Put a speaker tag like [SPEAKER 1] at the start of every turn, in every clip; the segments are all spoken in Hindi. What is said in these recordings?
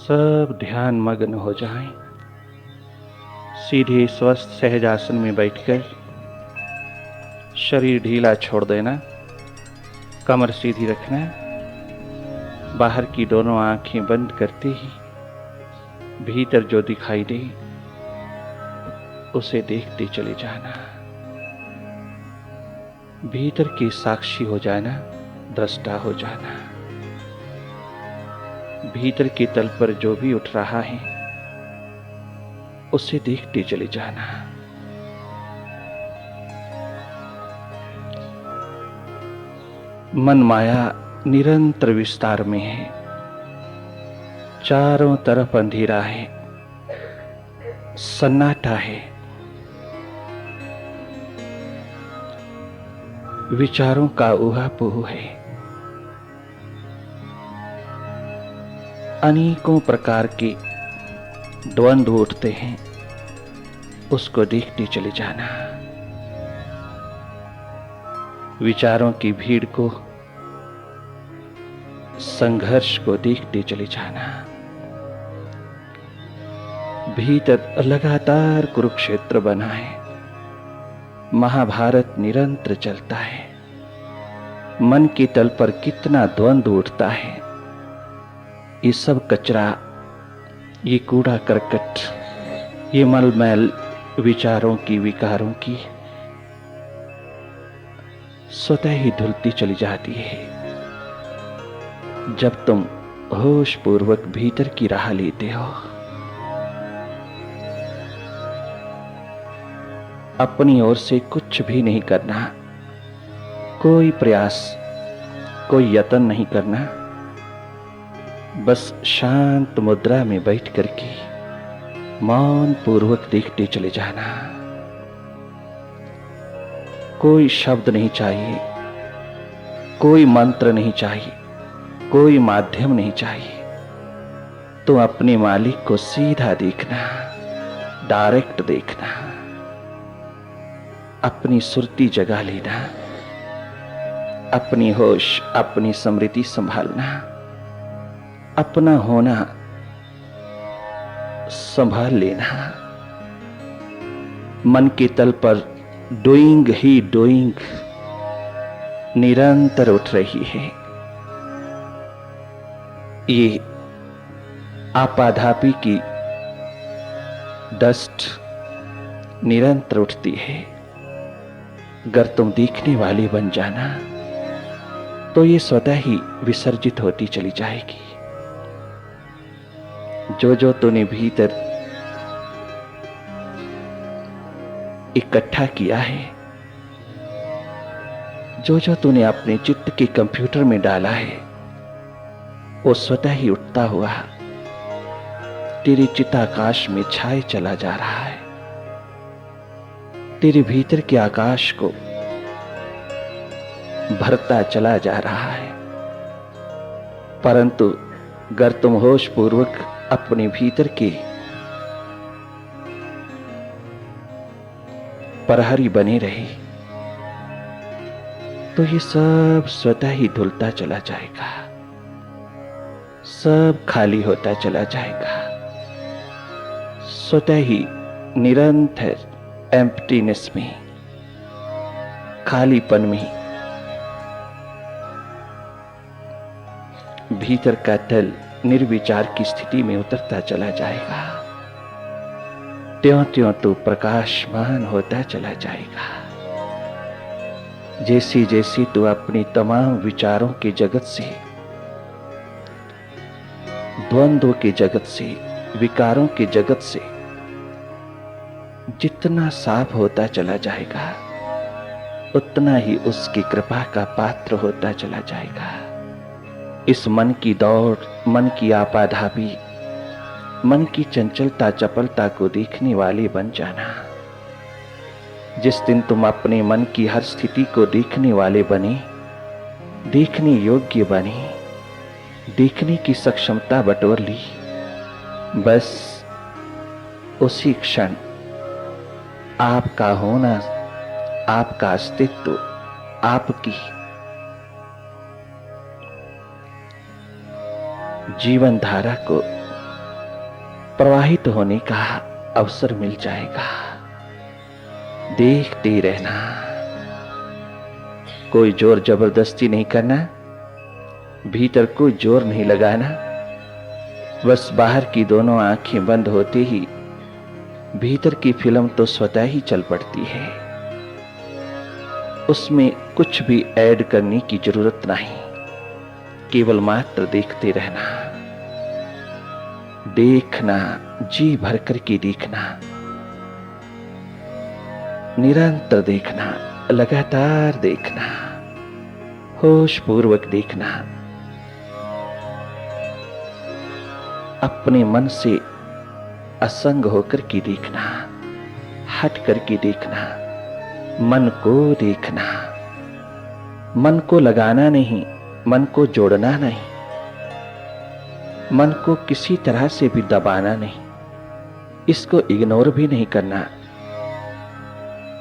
[SPEAKER 1] सब ध्यान मग्न हो जाएं। सीधे स्वस्थ सहज आसन में बैठकर शरीर ढीला छोड़ देना, कमर सीधी रखना। बाहर की दोनों आंखें बंद करते ही भीतर जो दिखाई दे उसे देखते चले जाना। भीतर के साक्षी हो जाना, दृष्टा हो जाना। भीतर के तल पर जो भी उठ रहा है उसे देखते चले जाना। मन माया निरंतर विस्तार में है, चारों तरफ अंधेरा है, सन्नाटा है। विचारों का ऊहापोह है, अनेकों प्रकार के द्वंद्व उठते हैं, उसको देखते चले जाना। विचारों की भीड़ को, संघर्ष को देखते चले जाना। भीतर लगातार कुरुक्षेत्र बना है, महाभारत निरंतर चलता है। मन के तल पर कितना द्वंद्व उठता है। ये सब कचरा, ये कूड़ा करकट, ये मलमैल विचारों की, विकारों की स्वतः ही धुलती चली जाती है जब तुम होश पूर्वक भीतर की राह लेते हो। अपनी ओर से कुछ भी नहीं करना, कोई प्रयास, कोई यत्न नहीं करना। बस शांत मुद्रा में बैठ करके मौन पूर्वक देखते चले जाना। कोई शब्द नहीं चाहिए, कोई मंत्र नहीं चाहिए, कोई माध्यम नहीं चाहिए। तो अपने मालिक को सीधा देखना, डायरेक्ट देखना। अपनी सुरती जगा लेना, अपनी होश, अपनी स्मृति संभालना, अपना होना संभाल लेना। मन के तल पर डूइंग ही डूइंग निरंतर उठ रही है। ये आपाधापी की डस्ट निरंतर उठती है। अगर तुम देखने वाले बन जाना तो ये स्वतः ही विसर्जित होती चली जाएगी। जो जो तूने भीतर इकट्ठा किया है, जो जो तूने अपने चित्त के कंप्यूटर में डाला है, वो स्वतः ही उठता हुआ तेरे चित्ताकाश में छाए चला जा रहा है। तेरे भीतर के आकाश को भरता चला जा रहा है। परंतु अगर तुम होश पूर्वक अपने भीतर के प्रहरी बने रहे तो ये सब स्वतः ही धुलता चला जाएगा, सब खाली होता चला जाएगा। स्वतः ही निरंतर एम्प्टीनेस में, खालीपन में भीतर का तल निर्विचार की स्थिति में उतरता चला जाएगा। त्यों त्यों तो प्रकाशमान होता चला जाएगा। जैसे जैसे तू अपने तमाम विचारों के जगत से, द्वंद्वों के जगत से, विकारों के जगत से जितना साफ होता चला जाएगा, उतना ही उसकी कृपा का पात्र होता चला जाएगा। इस मन की दौड़, मन की आपाधापी, मन की चंचलता, चपलता को देखने वाले बन जाना। जिस दिन तुम अपने मन की हर स्थिति को देखने वाले बने, देखने योग्य बने, देखने की सक्षमता बटोर ली, बस उसी क्षण आपका होना, आपका अस्तित्व, आपकी जीवन धारा को प्रवाहित होने का अवसर मिल जाएगा। देखते रहना, कोई जोर जबरदस्ती नहीं करना, भीतर कोई जोर नहीं लगाना। बस बाहर की दोनों आंखें बंद होते ही भीतर की फिल्म तो स्वतः ही चल पड़ती है। उसमें कुछ भी ऐड करने की जरूरत नहीं, केवल मात्र देखते रहना। देखना, जी भर करके देखना, निरंतर देखना, लगातार देखना, होश पूर्वक देखना। अपने मन से असंग होकर के देखना, हट करके देखना, मन को देखना। मन को लगाना नहीं, मन को जोड़ना नहीं, मन को किसी तरह से भी दबाना नहीं, इसको इग्नोर भी नहीं करना,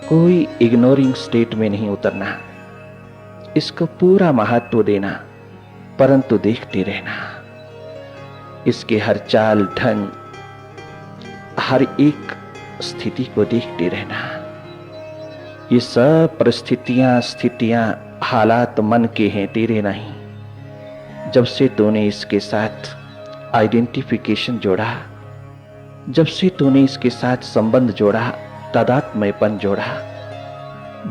[SPEAKER 1] कोई इग्नोरिंग स्टेट में नहीं उतरना, इसको पूरा महत्व देना, परंतु देखते रहना। इसके हर चाल ढंग, हर एक स्थिति को देखते रहना। ये सब परिस्थितियां, स्थितियां, हालात मन के हैं, तेरे नहीं। जब से तूने इसके साथ आइडेंटिफिकेशन जोड़ा, जब से तूने इसके साथ संबंध जोड़ा, तादात्म्यपन जोड़ा,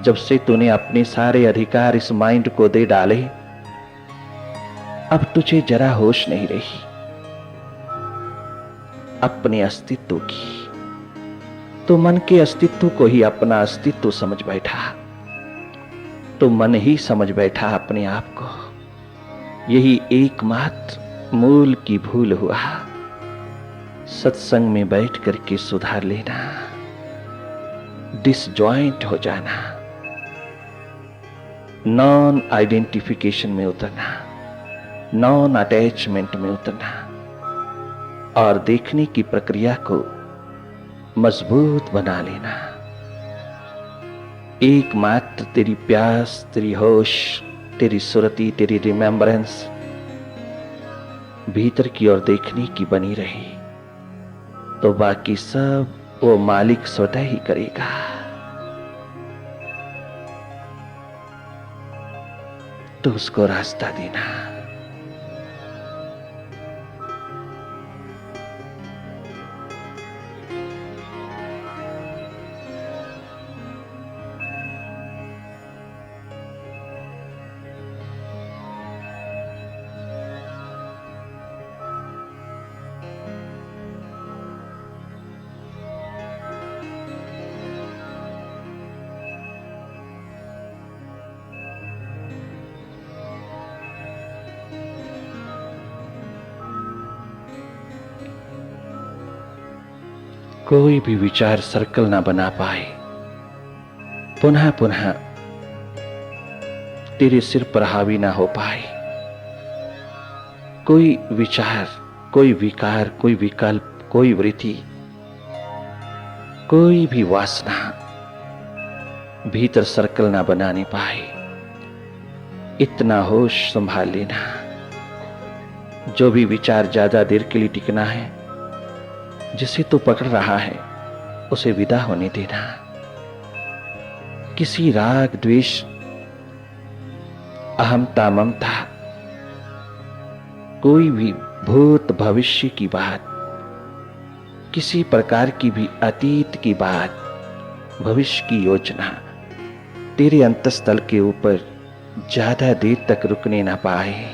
[SPEAKER 1] जब से तूने अपने सारे अधिकार इस माइंड को दे डाले, अब तुझे जरा होश नहीं रही अपने अस्तित्व की। तो मन के अस्तित्व को ही अपना अस्तित्व समझ बैठा, तो मन ही समझ बैठा अपने आप को। यही एकमात्र मूल की भूल हुआ। सत्संग में बैठ करके सुधार लेना, डिसजॉइंट हो जाना, नॉन आइडेंटिफिकेशन में उतरना, नॉन अटैचमेंट में उतरना और देखने की प्रक्रिया को मजबूत बना लेना। एकमात्र तेरी प्यास, तेरी होश, तेरी सुरती, तेरी रिमेम्बरेंस भीतर की ओर देखने की बनी रहे, तो बाकी सब वो मालिक स्वतः ही करेगा। तो उसको रास्ता देना। कोई भी विचार सर्कल ना बना पाए, पुनः पुनः तेरे सिर पर हावी ना हो पाए। कोई विचार, कोई विकार, कोई विकल्प, कोई वृत्ति, कोई भी वासना भीतर सर्कल ना बनाने पाए। इतना होश संभाल लेना। जो भी विचार ज्यादा देर के लिए टिकना है, जिसे तू पकड़ रहा है, उसे विदा होने देना। किसी राग, द्वेष, अहमता, ममता, कोई भी भूत भविष्य की बात, किसी प्रकार की भी अतीत की बात, भविष्य की योजना तेरे अंतस्तल के ऊपर ज्यादा देर तक रुकने ना पाए।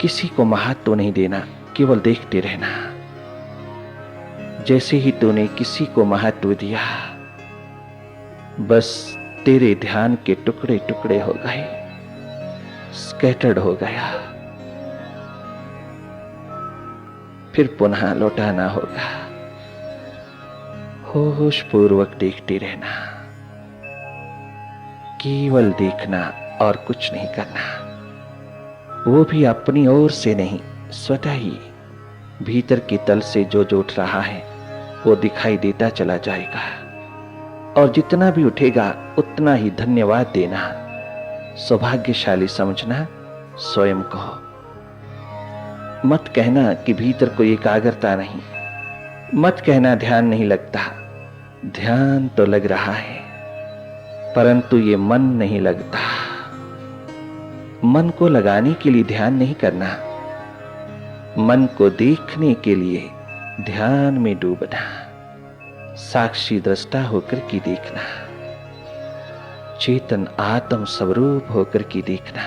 [SPEAKER 1] किसी को महत्व नहीं देना, केवल देखते रहना। जैसे ही तूने किसी को महत्व दिया, बस तेरे ध्यान के टुकड़े टुकड़े हो गए, स्कैटर्ड हो गया। फिर पुनः लौटाना होगा। होश पूर्वक देखते रहना, केवल देखना और कुछ नहीं करना। वो भी अपनी ओर से नहीं, स्वतः ही भीतर के तल से जो उठ रहा है वो दिखाई देता चला जाएगा। और जितना भी उठेगा उतना ही धन्यवाद देना, सौभाग्यशाली समझना स्वयं को। मत कहना कि भीतर कोई एकाग्रता नहीं, मत कहना ध्यान नहीं लगता। ध्यान तो लग रहा है, परंतु ये मन नहीं लगता। मन को लगाने के लिए ध्यान नहीं करना, मन को देखने के लिए ध्यान में डूबना, साक्षी दृष्टा होकर के देखना, चेतन आत्म स्वरूप होकर के देखना,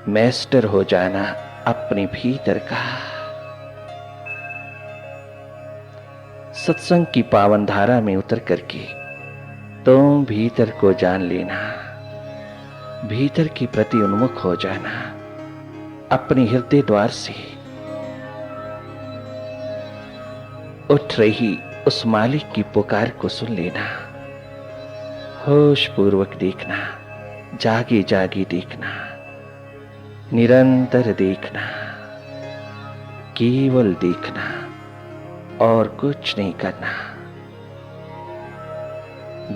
[SPEAKER 1] मैस्टर हो जाना अपने भीतर का। सत्संग की पावन धारा में उतर करके तुम भीतर को जान लेना, भीतर के प्रति उन्मुख हो जाना, अपने हृदय द्वार से उठ रही उस मालिक की पुकार को सुन लेना, होश पूर्वक देखना, जागे जागे देखना, निरंतर देखना, केवल देखना और कुछ नहीं करना।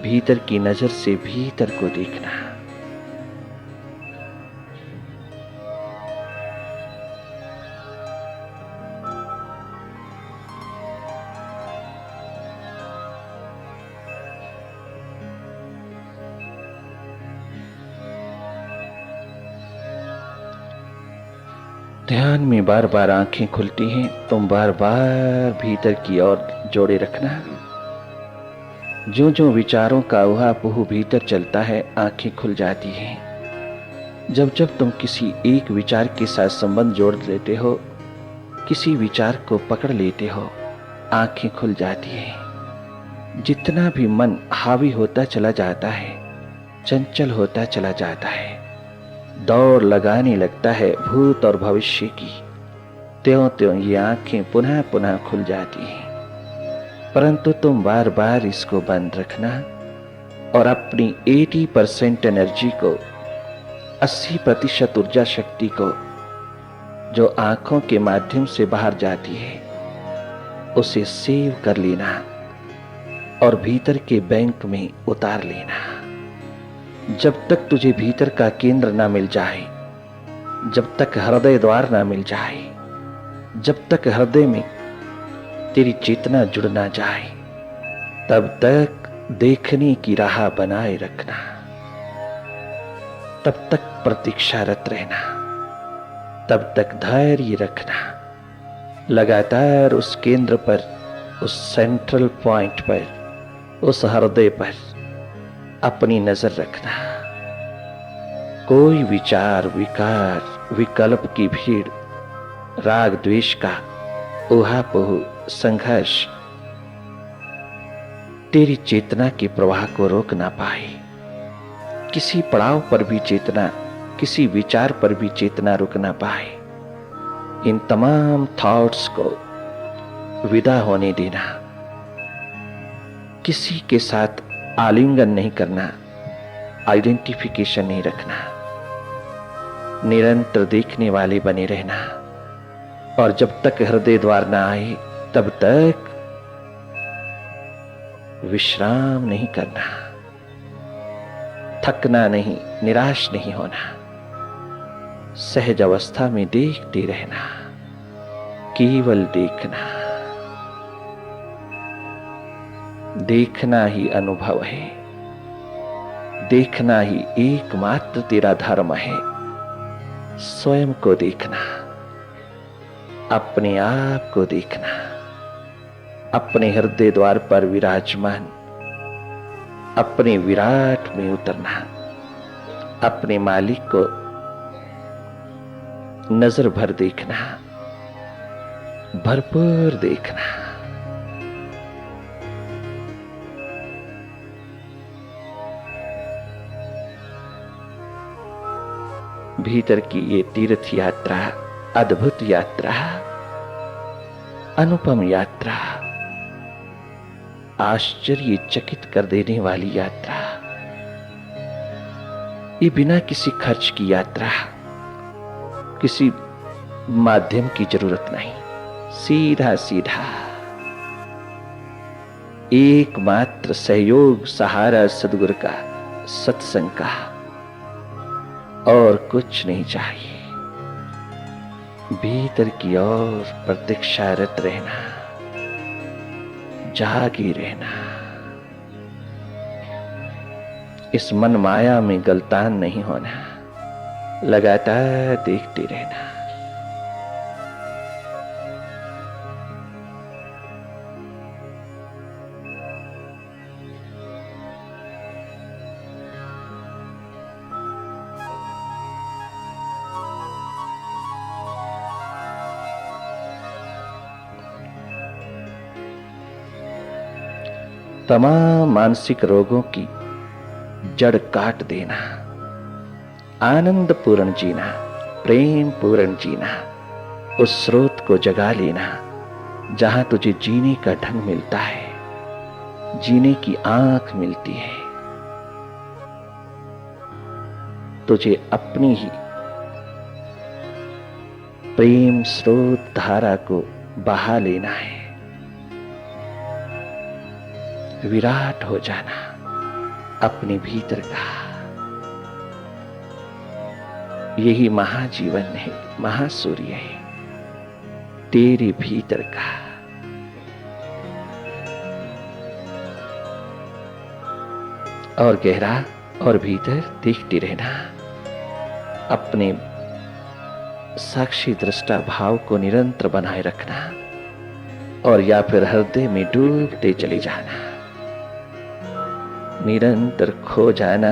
[SPEAKER 1] भीतर की नजर से भीतर को देखना। ध्यान में बार बार आंखें खुलती हैं, तुम बार बार भीतर की ओर जोड़े रखना। जो जो विचारों का उहापोह भीतर चलता है, आंखें खुल जाती हैं। जब जब तुम किसी एक विचार के साथ संबंध जोड़ लेते हो, किसी विचार को पकड़ लेते हो, आंखें खुल जाती हैं। जितना भी मन हावी होता चला जाता है, चंचल होता चला जाता है, दौड़ लगाने लगता है भूत और भविष्य की, त्यों त्यों ये आंखें पुनः पुनः खुल जाती हैं। परंतु तुम बार बार इसको बंद रखना और अपनी 80% एनर्जी को, 80% ऊर्जा शक्ति को जो आंखों के माध्यम से बाहर जाती है, उसे सेव कर लेना और भीतर के बैंक में उतार लेना। जब तक तुझे भीतर का केंद्र ना मिल जाए, जब तक हृदय द्वार ना मिल जाए, जब तक हृदय में तेरी चेतना जुड़ ना जाए, तब तक देखने की राह बनाए रखना, तब तक प्रतीक्षारत रहना, तब तक धैर्य रखना। लगातार उस केंद्र पर, उस सेंट्रल पॉइंट पर, उस हृदय पर अपनी नजर रखना। कोई विचार, विकार, विकल्प की भीड़, राग द्वेष का ऊहापोह, संघर्ष तेरी चेतना के प्रवाह को रोक ना पाए। किसी पड़ाव पर भी चेतना, किसी विचार पर भी चेतना रुक ना पाए। इन तमाम थॉट्स को विदा होने देना। किसी के साथ आलिंगन नहीं करना, आइडेंटिफिकेशन नहीं रखना। निरंतर देखने वाले बने रहना और जब तक हृदय द्वार ना आए, तब तक विश्राम नहीं करना, थकना नहीं, निराश नहीं होना। सहज अवस्था में देखते रहना, केवल देखना। देखना ही अनुभव है, देखना ही एकमात्र तेरा धर्म है। स्वयं को देखना, अपने आप को देखना, अपने हृदय द्वार पर विराजमान, अपने विराट में उतरना, अपने मालिक को नजर भर देखना, भरपूर देखना। भीतर की ये तीर्थ यात्रा, अद्भुत यात्रा, अनुपम यात्रा, आश्चर्यचकित कर देने वाली यात्रा, ये बिना किसी खर्च की यात्रा, किसी माध्यम की जरूरत नहीं, सीधा सीधा एकमात्र सहयोग, सहारा सद्गुरु का, सत्संग का, और कुछ नहीं चाहिए। भीतर की ओर प्रतीक्षारत रहना, जागी रहना। इस मन माया में गलतान नहीं होना, लगातार देखते रहना। तमाम मानसिक रोगों की जड़ काट देना, आनंद पूर्ण जीना, प्रेम पूर्ण जीना, उस स्रोत को जगा लेना जहां तुझे जीने का ढंग मिलता है, जीने की आंख मिलती है। तुझे अपनी ही प्रेम स्रोत धारा को बहा लेना है, विराट हो जाना अपने भीतर का। यही महाजीवन है, महासूर्य है तेरे भीतर का। और गहरा और भीतर देखते रहना, अपने साक्षी दृष्टा भाव को निरंतर बनाए रखना, और या फिर हृदय में डूबते चले जाना, निरंतर खो जाना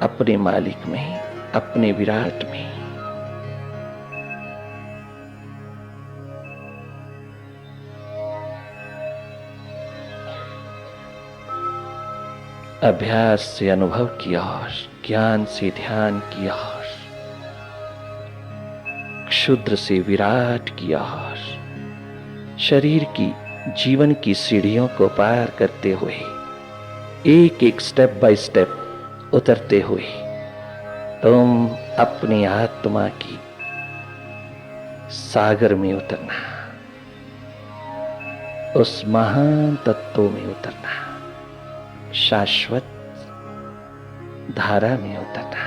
[SPEAKER 1] अपने मालिक में, अपने विराट में। अभ्यास से अनुभव की ओर, ज्ञान से ध्यान की ओर, क्षुद्र से विराट की ओर, शरीर की जीवन की सीढ़ियों को पार करते हुए, एक एक स्टेप बाय स्टेप उतरते हुए तुम अपनी आत्मा की सागर में उतरना, उस महान तत्व में उतरना, शाश्वत धारा में उतरना।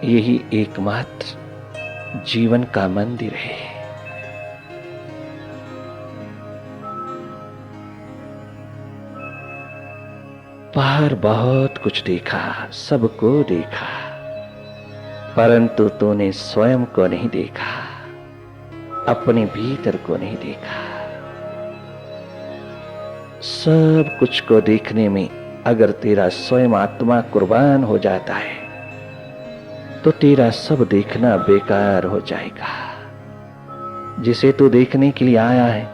[SPEAKER 1] यही एकमात्र जीवन का मंदिर है। बाहर बहुत कुछ देखा, सबको देखा, परंतु तूने स्वयं को नहीं देखा, अपने भीतर को नहीं देखा। सब कुछ को देखने में अगर तेरा स्वयं आत्मा कुर्बान हो जाता है तो तेरा सब देखना बेकार हो जाएगा। जिसे तू देखने के लिए आया है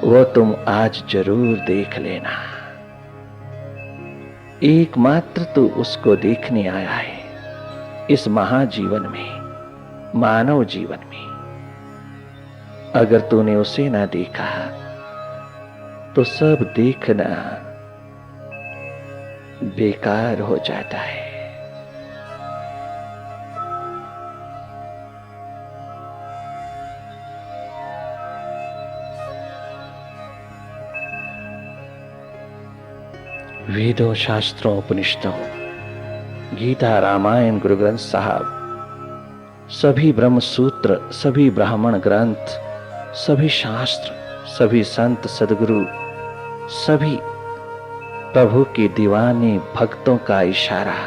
[SPEAKER 1] वो तुम आज जरूर देख लेना। एकमात्र तू उसको देखने आया है इस महाजीवन में, मानव जीवन में। अगर तूने उसे ना देखा तो सब देखना बेकार हो जाता है। वेदों, शास्त्रों, उपनिषदों, गीता, रामायण, गुरु ग्रंथ साहब, सभी ब्रह्म सूत्र, सभी ब्राह्मण ग्रंथ, सभी शास्त्र, सभी संत सद्गुरु, सभी प्रभु के दीवाने भक्तों का इशारा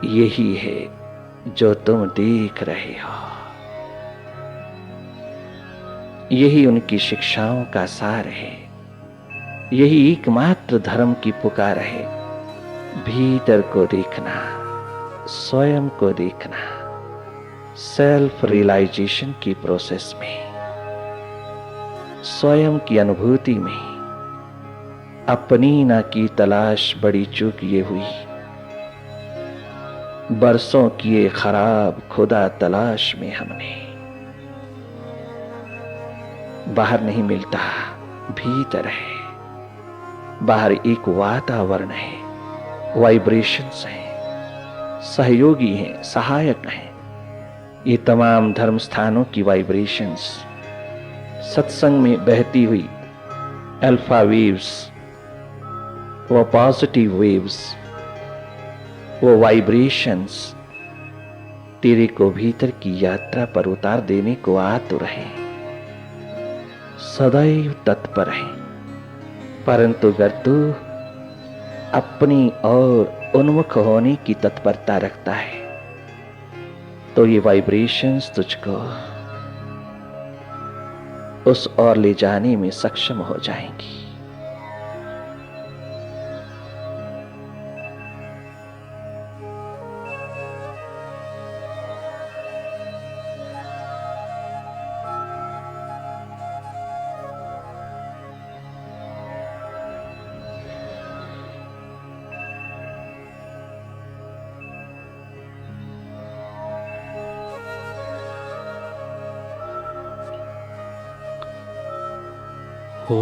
[SPEAKER 1] यही है जो तुम देख रहे हो। यही उनकी शिक्षाओं का सार है। यही एकमात्र धर्म की पुकार है। भीतर को देखना, स्वयं को देखना, सेल्फ रियलाइजेशन की प्रोसेस में, स्वयं की अनुभूति में। अपनी ना की तलाश बड़ी चूक ये हुई, बरसों किए खराब खुदा तलाश में हमने। बाहर नहीं मिलता, भीतर है। बाहर एक वातावरण है, वाइब्रेशंस हैं, सहयोगी हैं, सहायक हैं। ये तमाम धर्म स्थानों की वाइब्रेशंस सत्संग में बहती हुई अल्फा वेव्स, वो पॉजिटिव वेव्स वो वाइब्रेशंस तेरे को भीतर की यात्रा पर उतार देने को आतुर है, सदैव तत्पर है। परंतु अगर तू अपनी ओर उन्मुख होने की तत्परता रखता है तो ये वाइब्रेशंस तुझको उस ओर ले जाने में सक्षम हो जाएंगी। ओ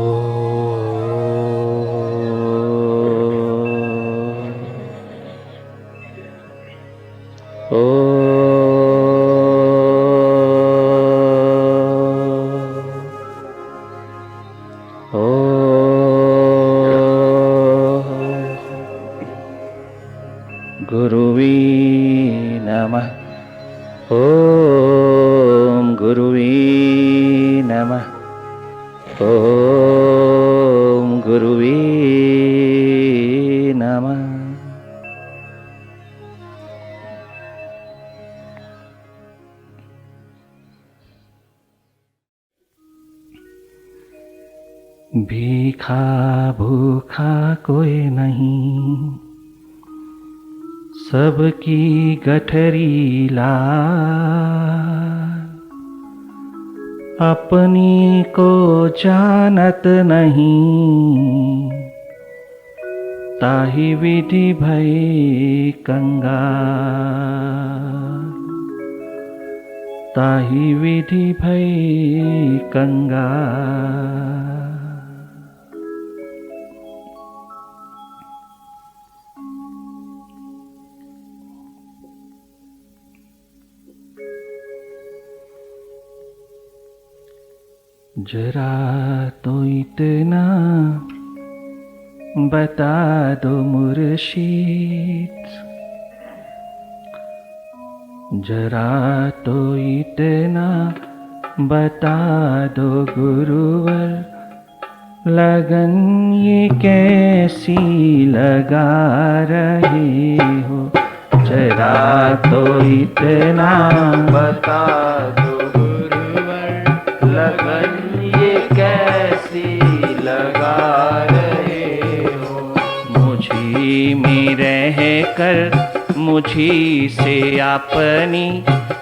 [SPEAKER 1] गुरुवे नमः। ओम गुरुवे नमः। ओम गुरुवे नमः। भीखा भूखा कोई नहीं, सबकी गठरी लाल, अपनी को जानत नहीं, ताहि विधि भय कंगाल, ताहि विधि भय कंगाल। जरा तो इतना बता दो मुर्शिद, जरा तो इतना बता दो गुरुवर, लगन ये कैसी लगा रहे हो। जरा तो इतना
[SPEAKER 2] बता दो गुरुवर, लगन ये कैसी लगा रहे हो।
[SPEAKER 1] मुझी में रह कर मुझी से अपनी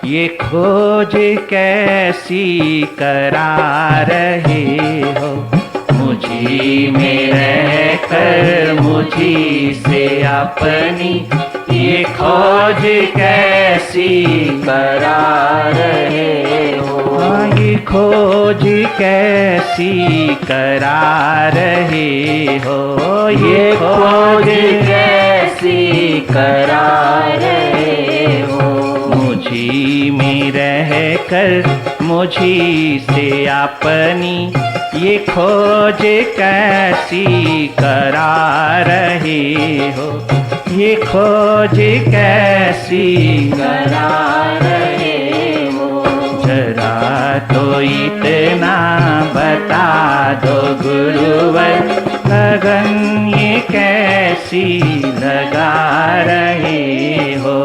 [SPEAKER 1] ये खोज कैसी करा रहे हो। मुझी में रह कर मुझी से अपनी ये खोज कैसी करा रहे हो। ये खोज कैसी करा रहे हो। ये खोज
[SPEAKER 2] कैसी करा रहे हो।
[SPEAKER 1] मुझी में रह कर मुझी से अपनी ये खोज कैसी करा रहे हो। ये खोज कैसी
[SPEAKER 2] करा रहे हो।
[SPEAKER 1] जरा तो इतना बता दो गुरुवर, लगन ये कैसी लगा रहे हो।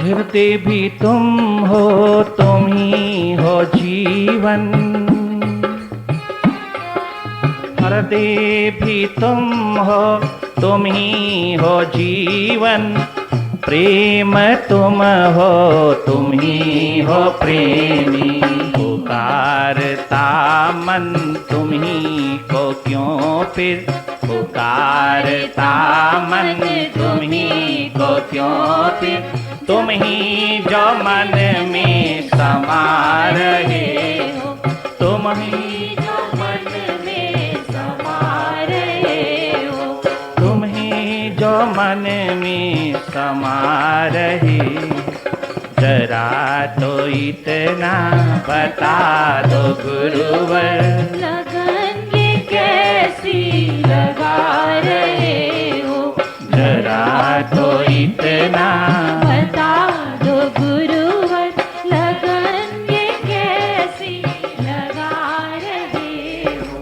[SPEAKER 1] हृदय भी तुम हो, तुम ही हो जीवन। हृदय भी तुम हो, तुम ही हो जीवन। प्रेम तुम हो, तुम ही हो प्रेमी। फिर पुकारता मन तुम ही को क्यों फिर, तुम ही जो मन में समा रहे हो, तुम ही
[SPEAKER 2] जो मन में समा रहे हो,
[SPEAKER 1] तुम ही जो मन में समा रहे। जरा तो इतना बता दो गुरुवर,
[SPEAKER 2] लगन ये कैसी लगा रहे हो,
[SPEAKER 1] जरा तो इतना
[SPEAKER 2] बता दो गुरुवर, लगन ये कैसी लगा रहे हो।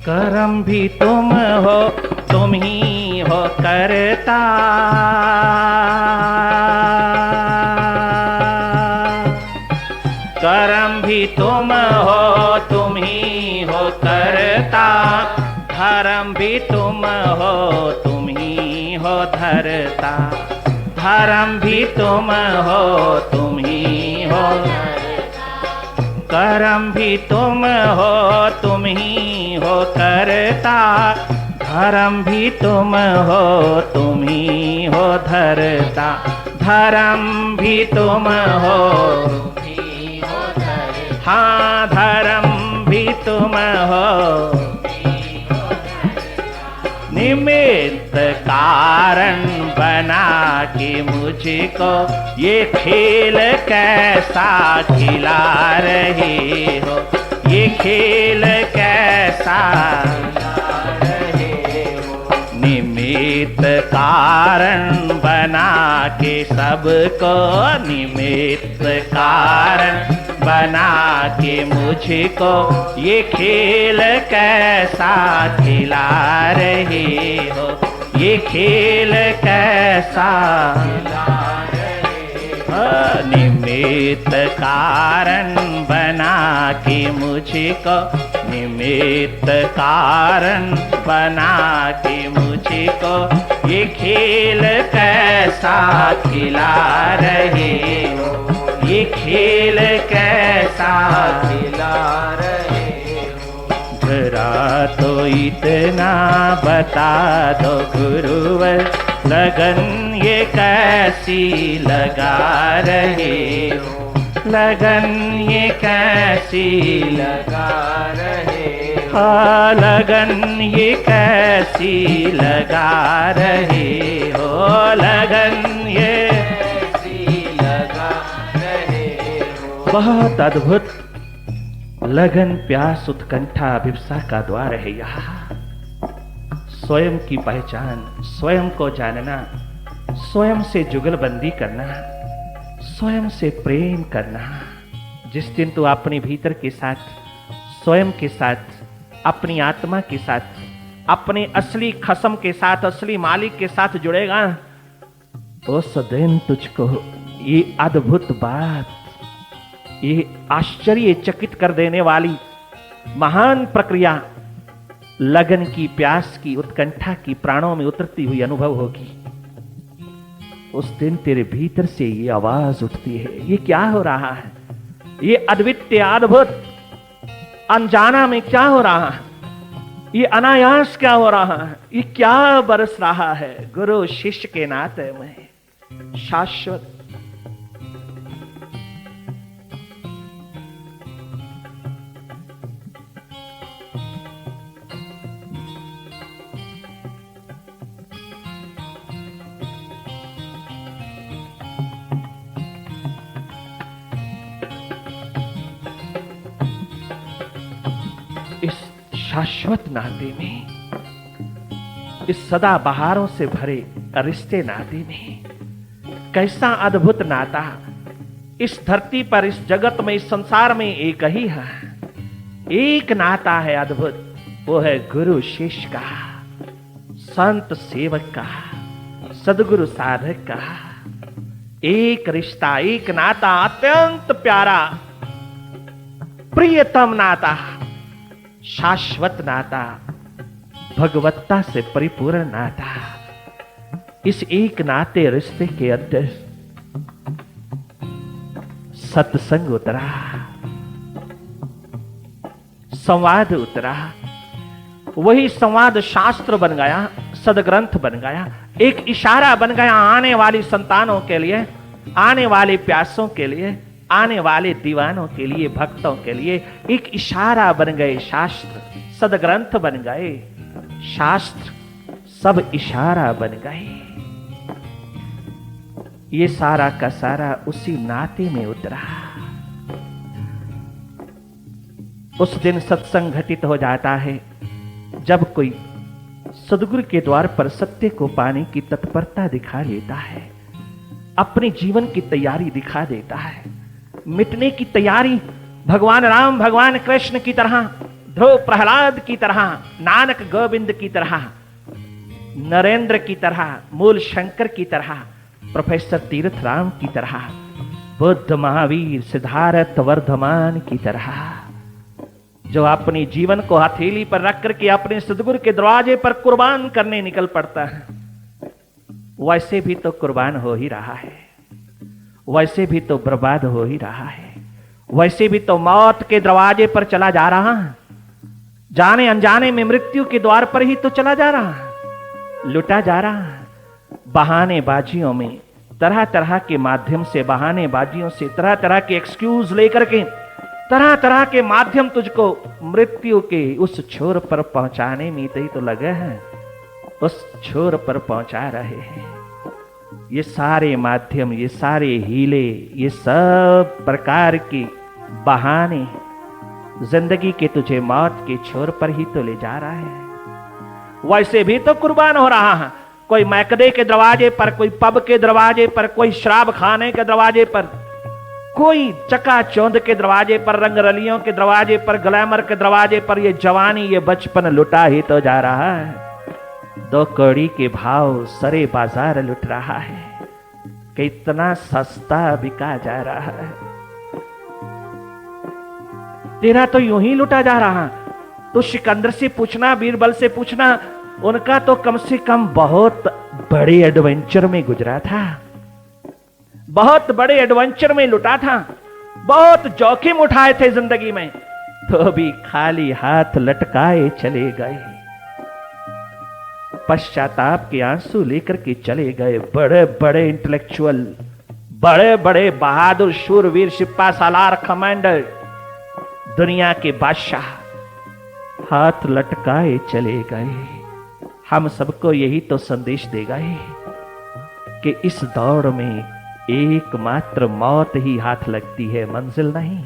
[SPEAKER 1] कर्म भी तुम हो, तुम ही हो करता, कर्म भी तुम हो, तुम ही हो करता, धर्म भी तुम हो, तुम ही हो धरता, धर्म भी तुम हो, तुम ही हो, कर्म भी तुम हो, तुम ही हो करता, धर्म भी तुम हो, तुम ही हो धरता, धर्म भी तुम हो, तुम ही हो धरता, हाँ धर्म भी तुम हो, निमित्त कारण बना के मुझको ये खेल कैसा खिला रहे हो, ये खेल कैसा खिला रहे हो। निमित्त कारण बना के सबको, निमित्त कारण बना के मुझको ये खेल कैसा खिला रहे हो, ये खेल कैसा खिला रहे हो। निमित्त कारण बना के मुझको, निमित्त कारण बना के मुझको ये खेल कैसा खिला रहे हो, ये खेल कैसा खिला रहे हो। जरा तो इतना बता दो गुरुवर, लगन ये कैसी लगा रहे हो, लगन ये कैसी लगा रहे हो, हाँ लगन ये कैसी लगा रहे हो, लगन ये बहुत अद्भुत लगन, प्यास, उत्कंठा, अभिप्सा का द्वार है यहाँ। स्वयं की पहचान, स्वयं को जानना, स्वयं से जुगलबंदी करना, स्वयं से प्रेम करना। जिस दिन तू अपने भीतर के साथ, स्वयं के साथ, अपनी आत्मा के साथ, अपने असली खसम के साथ, असली मालिक के साथ जुड़ेगा, उस दिन तुझको ये अद्भुत बात, ये आश्चर्यचकित कर देने वाली महान प्रक्रिया, लगन की, प्यास की, उत्कंठा की प्राणों में उतरती हुई अनुभव होगी। उस दिन तेरे भीतर से ये आवाज उठती है, ये क्या हो रहा है, ये अद्वितीय, अद्भुत, अनजाना में क्या हो रहा है, ये अनायास क्या हो रहा है, ये क्या बरस रहा है। गुरु शिष्य के नाते में शाश्वत शाश्वत नाते में, इस सदा बहारों से भरे रिश्ते नाते में, कैसा अद्भुत नाता इस धरती पर, इस जगत में, इस संसार में एक ही है, एक नाता है अद्भुत। वो है गुरु शिष्य का, संत सेवक का, सदगुरु साधक का। एक रिश्ता, एक नाता, अत्यंत प्यारा, प्रियतम नाता, शाश्वत नाता, भगवत्ता से परिपूर्ण नाता। इस एक नाते रिश्ते के अंदर सत्संग उतरा, संवाद उतरा। वही संवाद शास्त्र बन गया, सदग्रंथ बन गया, एक इशारा बन गया आने वाली संतानों के लिए, आने वाले प्यासों के लिए, आने वाले दीवानों के लिए, भक्तों के लिए एक इशारा बन गए। शास्त्र सदग्रंथ बन गए, शास्त्र सब इशारा बन गए। ये सारा का सारा उसी नाते में उतरा। उस दिन सत्संग घटित हो जाता है जब कोई सदगुरु के द्वार पर सत्य को पाने की तत्परता दिखा लेता है, अपने जीवन की तैयारी दिखा देता है, मिटने की तैयारी भगवान राम, भगवान कृष्ण की तरह, ध्रुव प्रहलाद की तरह, नानक गोविंद की तरह, नरेंद्र की तरह, मूल शंकर की तरह, प्रोफेसर तीर्थ राम की तरह, बुद्ध, महावीर, सिद्धार्थ, वर्धमान की तरह, जो अपने जीवन को हथेली पर रख करके अपने सदगुरु के दरवाजे पर कुर्बान करने निकल पड़ता है। वैसे भी तो कुर्बान हो ही रहा है, वैसे भी तो बर्बाद हो ही रहा है, वैसे भी तो मौत के दरवाजे पर चला जा रहा है, जाने अनजाने में मृत्यु के द्वार पर ही तो चला जा रहा है, लुटा जा रहा है। बहानेबाजियों में, तरह तरह के माध्यम से, बहानेबाजियों से, तरह तरह के एक्सक्यूज लेकर के, तरह तरह के माध्यम तुझको मृत्यु के उस छोर पर पहुंचाने में ही तो लगे हैं, उस छोर पर पहुंचा रहे हैं। ये सारे माध्यम, ये सारे हीले, ये सब प्रकार के बहाने जिंदगी के तुझे मौत के छोर पर ही तो ले जा रहा है। वैसे भी तो कुर्बान हो रहा है, कोई मैकदे के दरवाजे पर, कोई पब के दरवाजे पर, कोई शराब खाने के दरवाजे पर, कोई चकाचौंध के दरवाजे पर, रंगरलियों के दरवाजे पर, ग्लैमर के दरवाजे पर ये जवानी, ये बचपन लुटा ही तो जा रहा है। 2 कौड़ी के भाव सरे बाजार लुट रहा है, कितना सस्ता बिका जा रहा है। तेरा तो यूं ही लुटा जा रहा। तो सिकंदर से पूछना, बीरबल से पूछना, उनका तो कम से कम बहुत बड़े एडवेंचर में गुजरा था, बहुत बड़े एडवेंचर में लुटा था, बहुत जोखिम उठाए थे जिंदगी में, तो भी खाली हाथ लटकाए चले गए, पश्चाताप के आंसू लेकर के चले गए। बड़े बड़े इंटेलेक्चुअल, बड़े बड़े बहादुर शूरवीर, सिपा सालार कमांडर, दुनिया के बादशाह हाथ लटकाए चले गए। हम सबको यही तो संदेश दे गए कि इस दौड़ में एकमात्र मौत ही हाथ लगती है, मंजिल नहीं।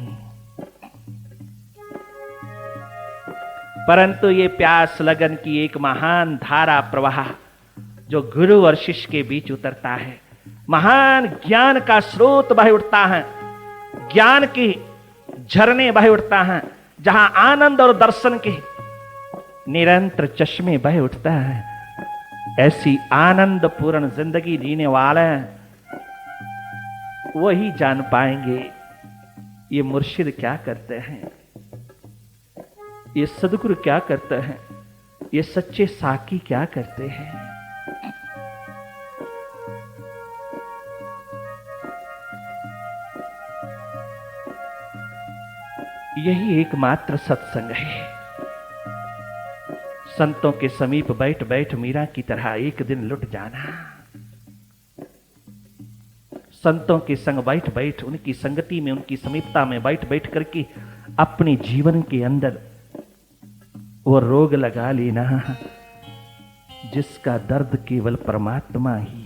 [SPEAKER 1] परंतु ये प्यास लगन की एक महान धारा प्रवाह जो गुरु और शिष्य के बीच उतरता है, महान ज्ञान का स्रोत बह उठता है, ज्ञान के झरने बह उठता है, जहां आनंद और दर्शन के निरंतर चश्मे बह उठता है। ऐसी आनंद पूर्ण जिंदगी जीने वाले वही जान पाएंगे ये मुर्शिद क्या करते हैं, ये सदगुरु क्या करते हैं, ये सच्चे साकी क्या करते हैं। यही एकमात्र सत्संग है। संतों के समीप बैठ बैठ मीरा की तरह एक दिन लुट जाना, संतों के संग बैठ बैठ, उनकी संगति में, उनकी समीपता में बैठ बैठ करके अपने जीवन के अंदर वो रोग लगा लेना जिसका दर्द केवल परमात्मा ही।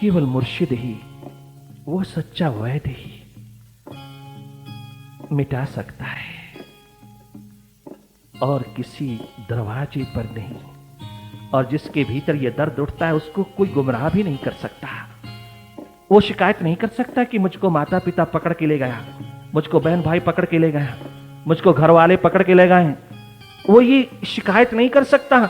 [SPEAKER 1] केवल मुर्शिद ही, वो सच्चा वैद्य ही मिटा सकता है, और किसी दरवाजे पर नहीं। और जिसके भीतर यह दर्द उठता है उसको कोई गुमराह भी नहीं कर सकता। वो शिकायत नहीं कर सकता कि मुझको माता पिता पकड़ के ले गया, मुझको बहन भाई पकड़ के ले गया, मुझको घर वाले पकड़ के ले गए। वो ये शिकायत नहीं कर सकता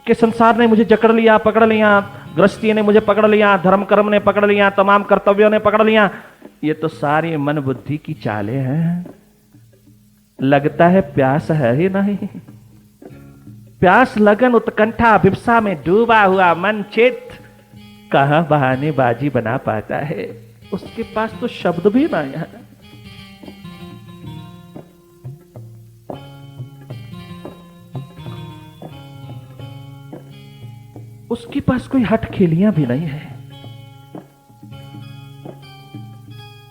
[SPEAKER 1] कि संसार ने मुझे जकड़ लिया, पकड़ लिया, गृहस्थी ने मुझे पकड़ लिया, धर्म कर्म ने पकड़ लिया, तमाम कर्तव्यों ने पकड़ लिया। ये तो सारी मन बुद्धि की चालें हैं। लगता है प्यास है ही नहीं। प्यास, लगन, उत्कंठा, विप्सा में डूबा हुआ मन चित्त कहां बहानेबाजी बना पाता है। उसके पास तो शब्द भी नहीं है। उसके पास कोई हट खेलियां भी नहीं है।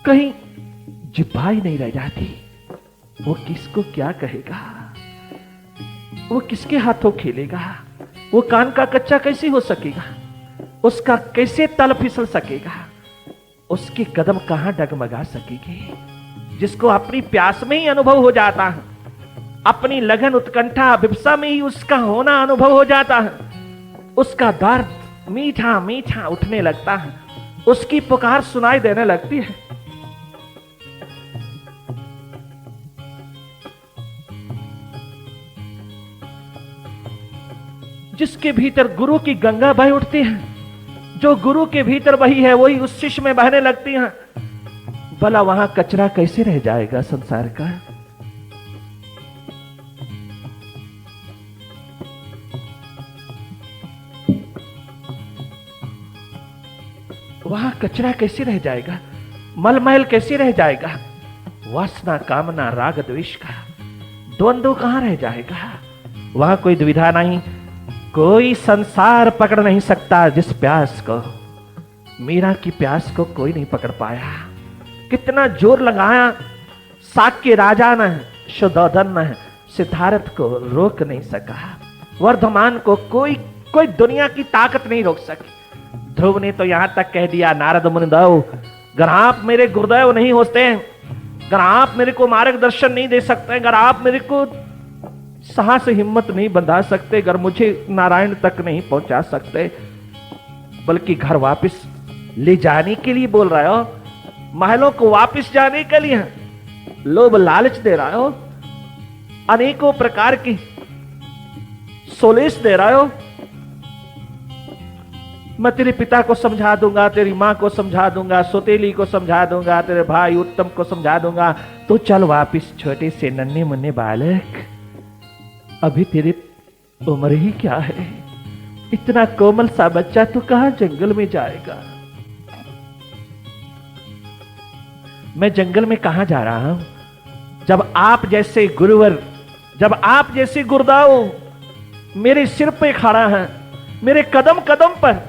[SPEAKER 1] कहीं जिब्बाई नहीं रह जाती। वो किसको क्या कहेगा, वो किसके हाथों खेलेगा, वो कान का कच्चा कैसे हो सकेगा, उसका कैसे तल फिसल सकेगा, उसके कदम कहां डगमगा सकेंगे। जिसको अपनी प्यास में ही अनुभव हो जाता है, अपनी लगन, उत्कंठा, विप्सा में ही उसका होना अनुभव हो जाता है, उसका दर्द मीठा मीठा उठने लगता है, उसकी पुकार सुनाई देने लगती है। जिसके भीतर गुरु की गंगा बह उठती है, जो गुरु के भीतर बही है वही उस शिष्य में बहने लगती है। भला वहां कचरा कैसे रह जाएगा संसार का। वहां कचरा कैसे रह जाएगा, मलमैल कैसे रह जाएगा, वासना, कामना, राग, द्वेष का द्वंद्व कहां रह जाएगा। वहां कोई दुविधा नहीं, कोई संसार पकड़ नहीं सकता जिस प्यास को, मीरा की प्यास को कोई नहीं पकड़ पाया। कितना जोर लगाया, साक्य राजा ने, शुद्धोधन ने सिद्धार्थ को रोक नहीं सका। वर्धमान को कोई दुनिया की ताकत नहीं रोक सकी। ध्रुव ने तो यहां तक कह दिया, नारद मुनिदेव, अगर आप मेरे गुरुदेव नहीं होते, अगर आप मेरे को मार्गदर्शन नहीं दे सकते, अगर आप मेरे को साहस हिम्मत नहीं बंधा सकते, अगर मुझे नारायण तक नहीं पहुंचा सकते, बल्कि घर वापस ले जाने के लिए बोल रहे हो, महलों को वापस जाने के लिए लोभ लालच दे रहे हो, अनेकों प्रकार की सोलेस दे रहे हो। मैं तेरे पिता को समझा दूंगा, तेरी मां को समझा दूंगा, सोतेली को समझा दूंगा, तेरे भाई उत्तम को समझा दूंगा, तो चल वापिस छोटे से नन्हे मुन्ने बालक, अभी तेरी उम्र ही क्या है, इतना कोमल सा बच्चा तू कहां जंगल में जाएगा। मैं जंगल में कहां जा रहा हूं, जब आप जैसे गुरुवर, जब आप जैसे गुरुदेव मेरे सिर पे खड़ा है, मेरे कदम कदम पर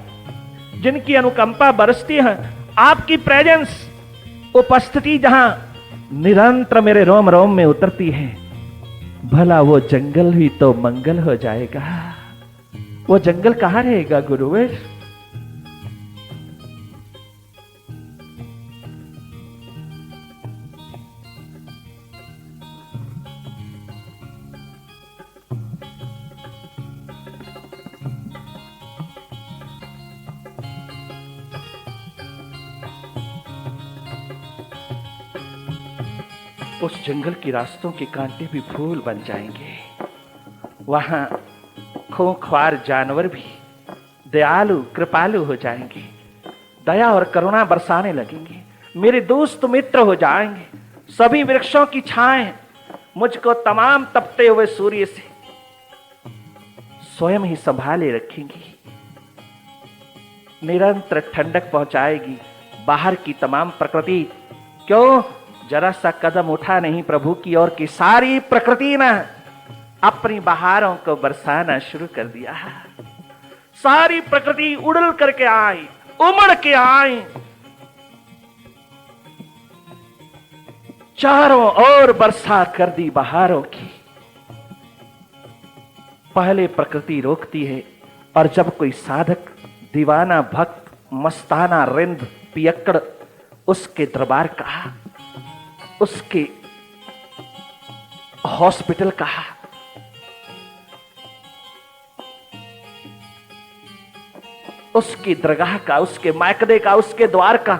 [SPEAKER 1] जिनकी अनुकंपा बरसती है, आपकी प्रेजेंस, उपस्थिति जहां निरंतर मेरे रोम रोम में उतरती है, भला वो जंगल ही तो मंगल हो जाएगा। वो जंगल कहां रहेगा गुरुवर। उस जंगल के रास्तों के कांटे भी फूल बन जाएंगे। वहां खूंखार जानवर भी दयालु कृपालु हो जाएंगे, दया और करुणा बरसाने लगेंगे, मेरे दोस्त मित्र हो जाएंगे। सभी वृक्षों की छाएं मुझको तमाम तपते हुए सूर्य से स्वयं ही संभाले रखेंगी, निरंतर ठंडक पहुंचाएगी। बाहर की तमाम प्रकृति, क्यों जरा सा कदम उठा नहीं प्रभु की ओर की सारी प्रकृति ने अपनी बहारों को बरसाना शुरू कर दिया। सारी प्रकृति उड़ल करके आई, उमड़ के आई, चारों ओर बरसा कर दी बहारों की। पहले प्रकृति रोकती है, और जब कोई साधक दीवाना भक्त मस्ताना रिंद पियक्कड़ उसके दरबार कहा, उसके हॉस्पिटल कहा, उसकी दरगाह का, उसके मायकदे का, उसके द्वार का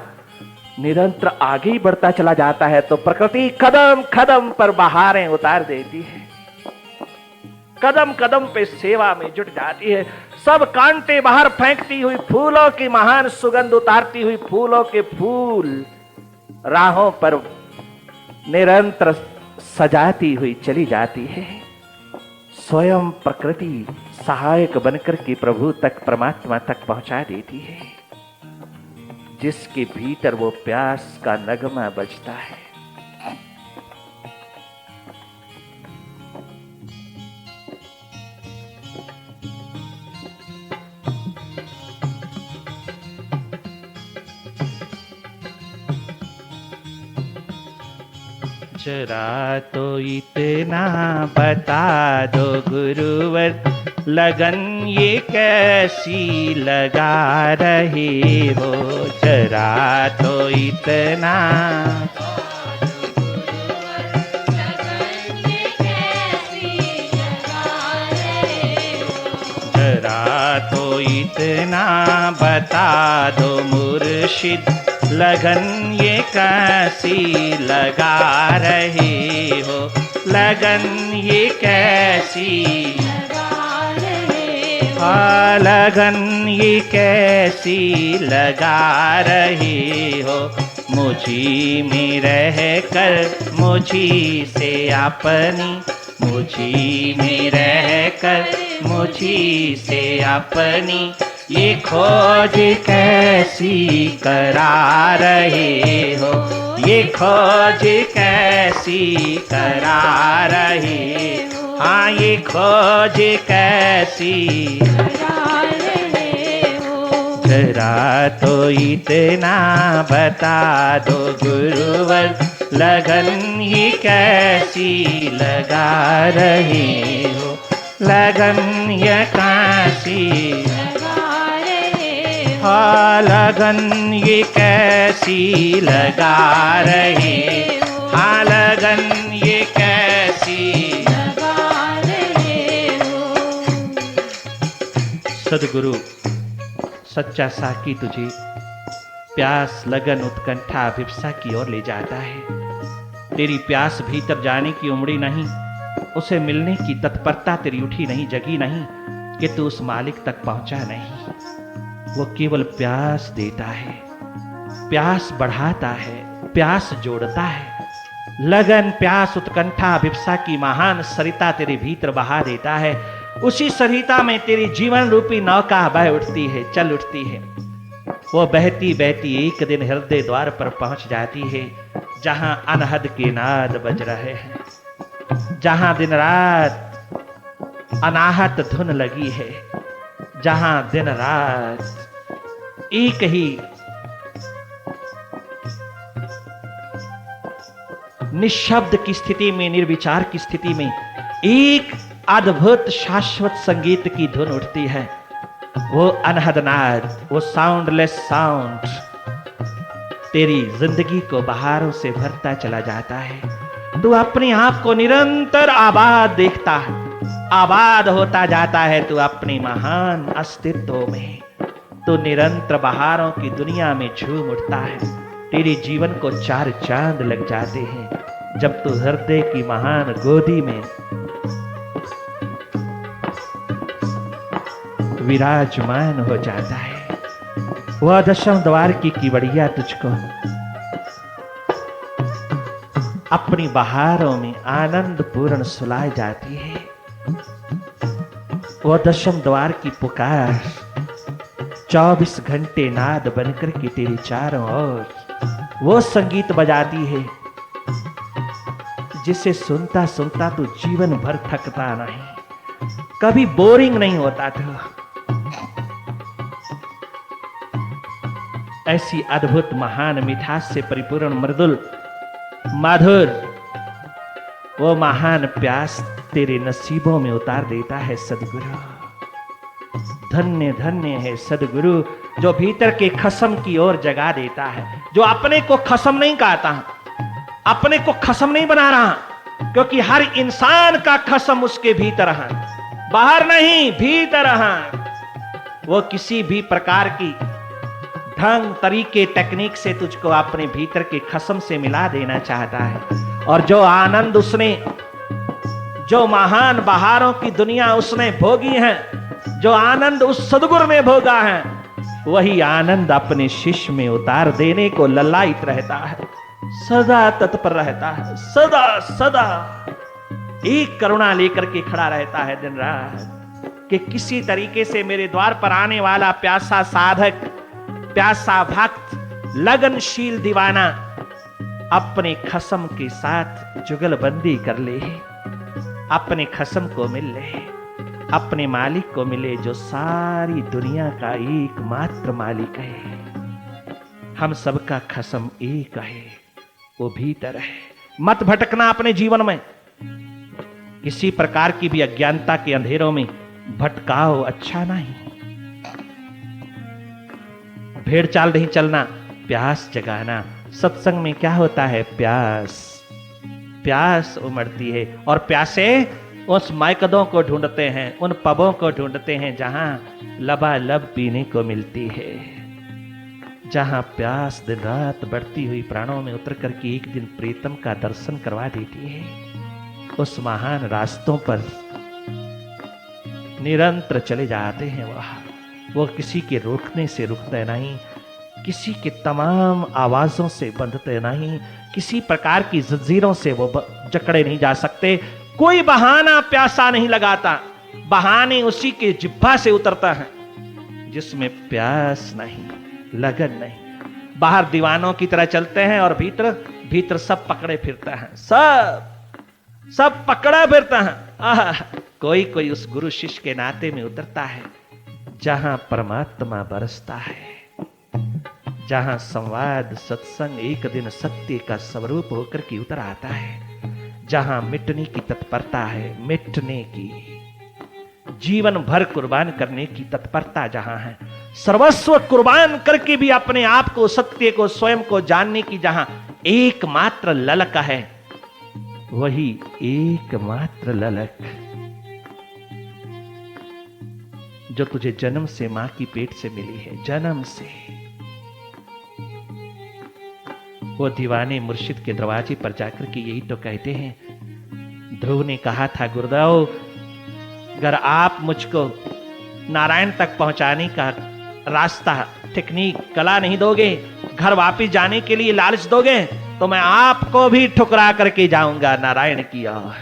[SPEAKER 1] निरंतर आगे ही बढ़ता चला जाता है तो प्रकृति कदम कदम पर बहारें उतार देती है, कदम कदम पे सेवा में जुट जाती है। सब कांटे बाहर फेंकती हुई फूलों की महान सुगंध उतारती हुई फूलों के फूल राहों पर निरंतर सजाती हुई चली जाती है। स्वयं प्रकृति सहायक बनकर के प्रभु तक, परमात्मा तक पहुंचा देती है, जिसके भीतर वो प्यास का नगमा बजता है। जरा तो इतना बता दो गुरुवर, लगन ये कैसी लगा रहे हो। जरा तो इतना जरा तो इतना बता दो मुर्शिद, लगन ये कैसी लगा रहे हो। लगन ये कैसी लगा रहे हो, लगन ये कैसी लगा रहे हो। मुझी में रह कर मुझी से अपनी, मुझी में रह कर मुझी से अपनी, ये खोज कैसी करा रहे हो। ये खोज कैसी करा रहे हो। हाँ, ये खोज कैसी करा रहे हो। जरा तो इतना बता दो गुरुवर, लगन ये कैसी लगा रहे हो। लगन ये कैसी लगा रहे हो। हाँ, लगन ये कैसी लगा रहे हो। हाँ, लगन ये कैसी लगा रहे हो। सद्गुरु सच्चा साकी तुझे प्यास, लगन, उत्कंठा, अभिप्सा की ओर ले जाता है। तेरी प्यास भीतर जाने की उमड़ी नहीं, उसे मिलने की तत्परता तेरी उठी नहीं, जगी नहीं कि तू उस मालिक तक पहुंचा नहीं। वो केवल प्यास देता है, प्यास बढ़ाता है, प्यास जोड़ता है। लगन, प्यास, उत्कंठा, अभिप्सा की महान सरिता तेरे भीतर बहा देता है। उसी सरिता में तेरी जीवन रूपी नौका बह उठती है, चल उठती है। वो बहती बहती एक दिन हृदय द्वार पर पहुंच जाती है, जहां अनहद के नाद बज रहे हैं, जहां दिन रात अनाहत धुन लगी है, जहां दिन रात एक ही निशब्द की स्थिति में, निर्विचार की स्थिति में एक अद्भुत शाश्वत संगीत की धुन उठती है। वो अनहद नाद, वो साउंडलेस साउंड तेरी जिंदगी को बहारों से भरता चला जाता है। तू अपने आप को निरंतर आबाद देखता है, आबाद होता जाता है तू अपने महान अस्तित्व में। तू निरंतर बहारों की दुनिया में झूम उठता है। तेरे जीवन को चार चांद लग जाते हैं जब तू हृदय की महान गोदी में विराजमान हो जाता है। वह दशम द्वार की किवड़िया तुझको अपनी बहारों में आनंद पूर्ण सुलाए जाती है। वह दशम द्वार की पुकार 24 घंटे नाद बनकर के तेरे चारों ओर वो संगीत बजाती है जिसे सुनता सुनता तू जीवन भर थकता नहीं, कभी बोरिंग नहीं होता था। ऐसी अद्भुत महान मिठास से परिपूर्ण मृदुल माधुर वो महान प्यास तेरे नसीबों में उतार देता है सद्गुरु। धन्य धन्य है सदगुरु जो भीतर के खसम की ओर जगा देता है, जो अपने को खसम नहीं कहता, अपने को खसम नहीं बना रहा, क्योंकि हर इंसान का खसम उसके भीतर है, बाहर नहीं, भीतर है। वो किसी भी प्रकार की ढंग तरीके टेक्निक से तुझको अपने भीतर के खसम से मिला देना चाहता है। और जो आनंद उसने, जो महान बहारों की दुनिया उसने भोगी है, जो आनंद उस सदगुरु ने भोगा है, वही आनंद अपने शिष्य में उतार देने को ललायित रहता है, सदा तत्पर रहता है, सदा सदा एक करुणा लेकर के खड़ा रहता है दिन रात, कि किसी तरीके से मेरे द्वार पर आने वाला प्यासा साधक, प्यासा भक्त, लगनशील दीवाना अपने खसम के साथ जुगलबंदी कर ले, अपने खसम को मिल ले, अपने मालिक को मिले जो सारी दुनिया का एकमात्र मालिक है। हम सबका खसम एक है, वो भीतर है। मत भटकना अपने जीवन में, किसी प्रकार की भी अज्ञानता के अंधेरों में भटकाओ, अच्छा नहीं। भेड़ चाल नहीं चलना, प्यास जगाना। सत्संग में क्या होता है? प्यास, प्यास उमड़ती है, और प्यासे उस मायकदों को ढूंढते हैं, उन पबों को ढूंढते हैं जहां लबालब पीने को मिलती है, जहां प्यास दिन रात बढ़ती हुई प्राणों में उतर करके एक दिन प्रीतम का दर्शन करवा देती है। उस महान रास्तों पर निरंतर चले जाते हैं वहां, वो किसी के रोकने से रुकते नहीं, किसी के तमाम आवाजों से बंधते नहीं, किसी प्रकार की जंजीरों से वो जकड़े नहीं जा सकते। कोई बहाना प्यासा नहीं लगाता, बहाने उसी के जिह्वा से उतरता है जिसमें प्यास नहीं, लगन नहीं। बाहर दीवानों की तरह चलते हैं और भीतर भीतर सब पकड़े फिरता है, सब पकड़ा फिरता है। कोई कोई उस गुरु शिष्य के नाते में उतरता है जहां परमात्मा बरसता है, जहां संवाद सत्संग एक दिन सत्य का स्वरूप होकर के उतर आता है, जहां मिटने की तत्परता है, मिटने की, जीवन भर कुर्बान करने की तत्परता जहां है, सर्वस्व कुर्बान करके भी अपने आप को, सत्य को, स्वयं को जानने की जहां एकमात्र ललक है, वही एकमात्र ललक जो तुझे जन्म से मां की पेट से मिली है, जन्म से। वो दीवाने मुर्शिद के दरवाजे पर जाकर के यही तो कहते हैं। ध्रुव ने कहा था, गुरुदेव अगर आप मुझको नारायण तक पहुंचाने का रास्ता, टेक्निक, कला नहीं दोगे, घर वापिस जाने के लिए लालच दोगे, तो मैं आपको भी ठुकरा करके जाऊंगा नारायण की ओर।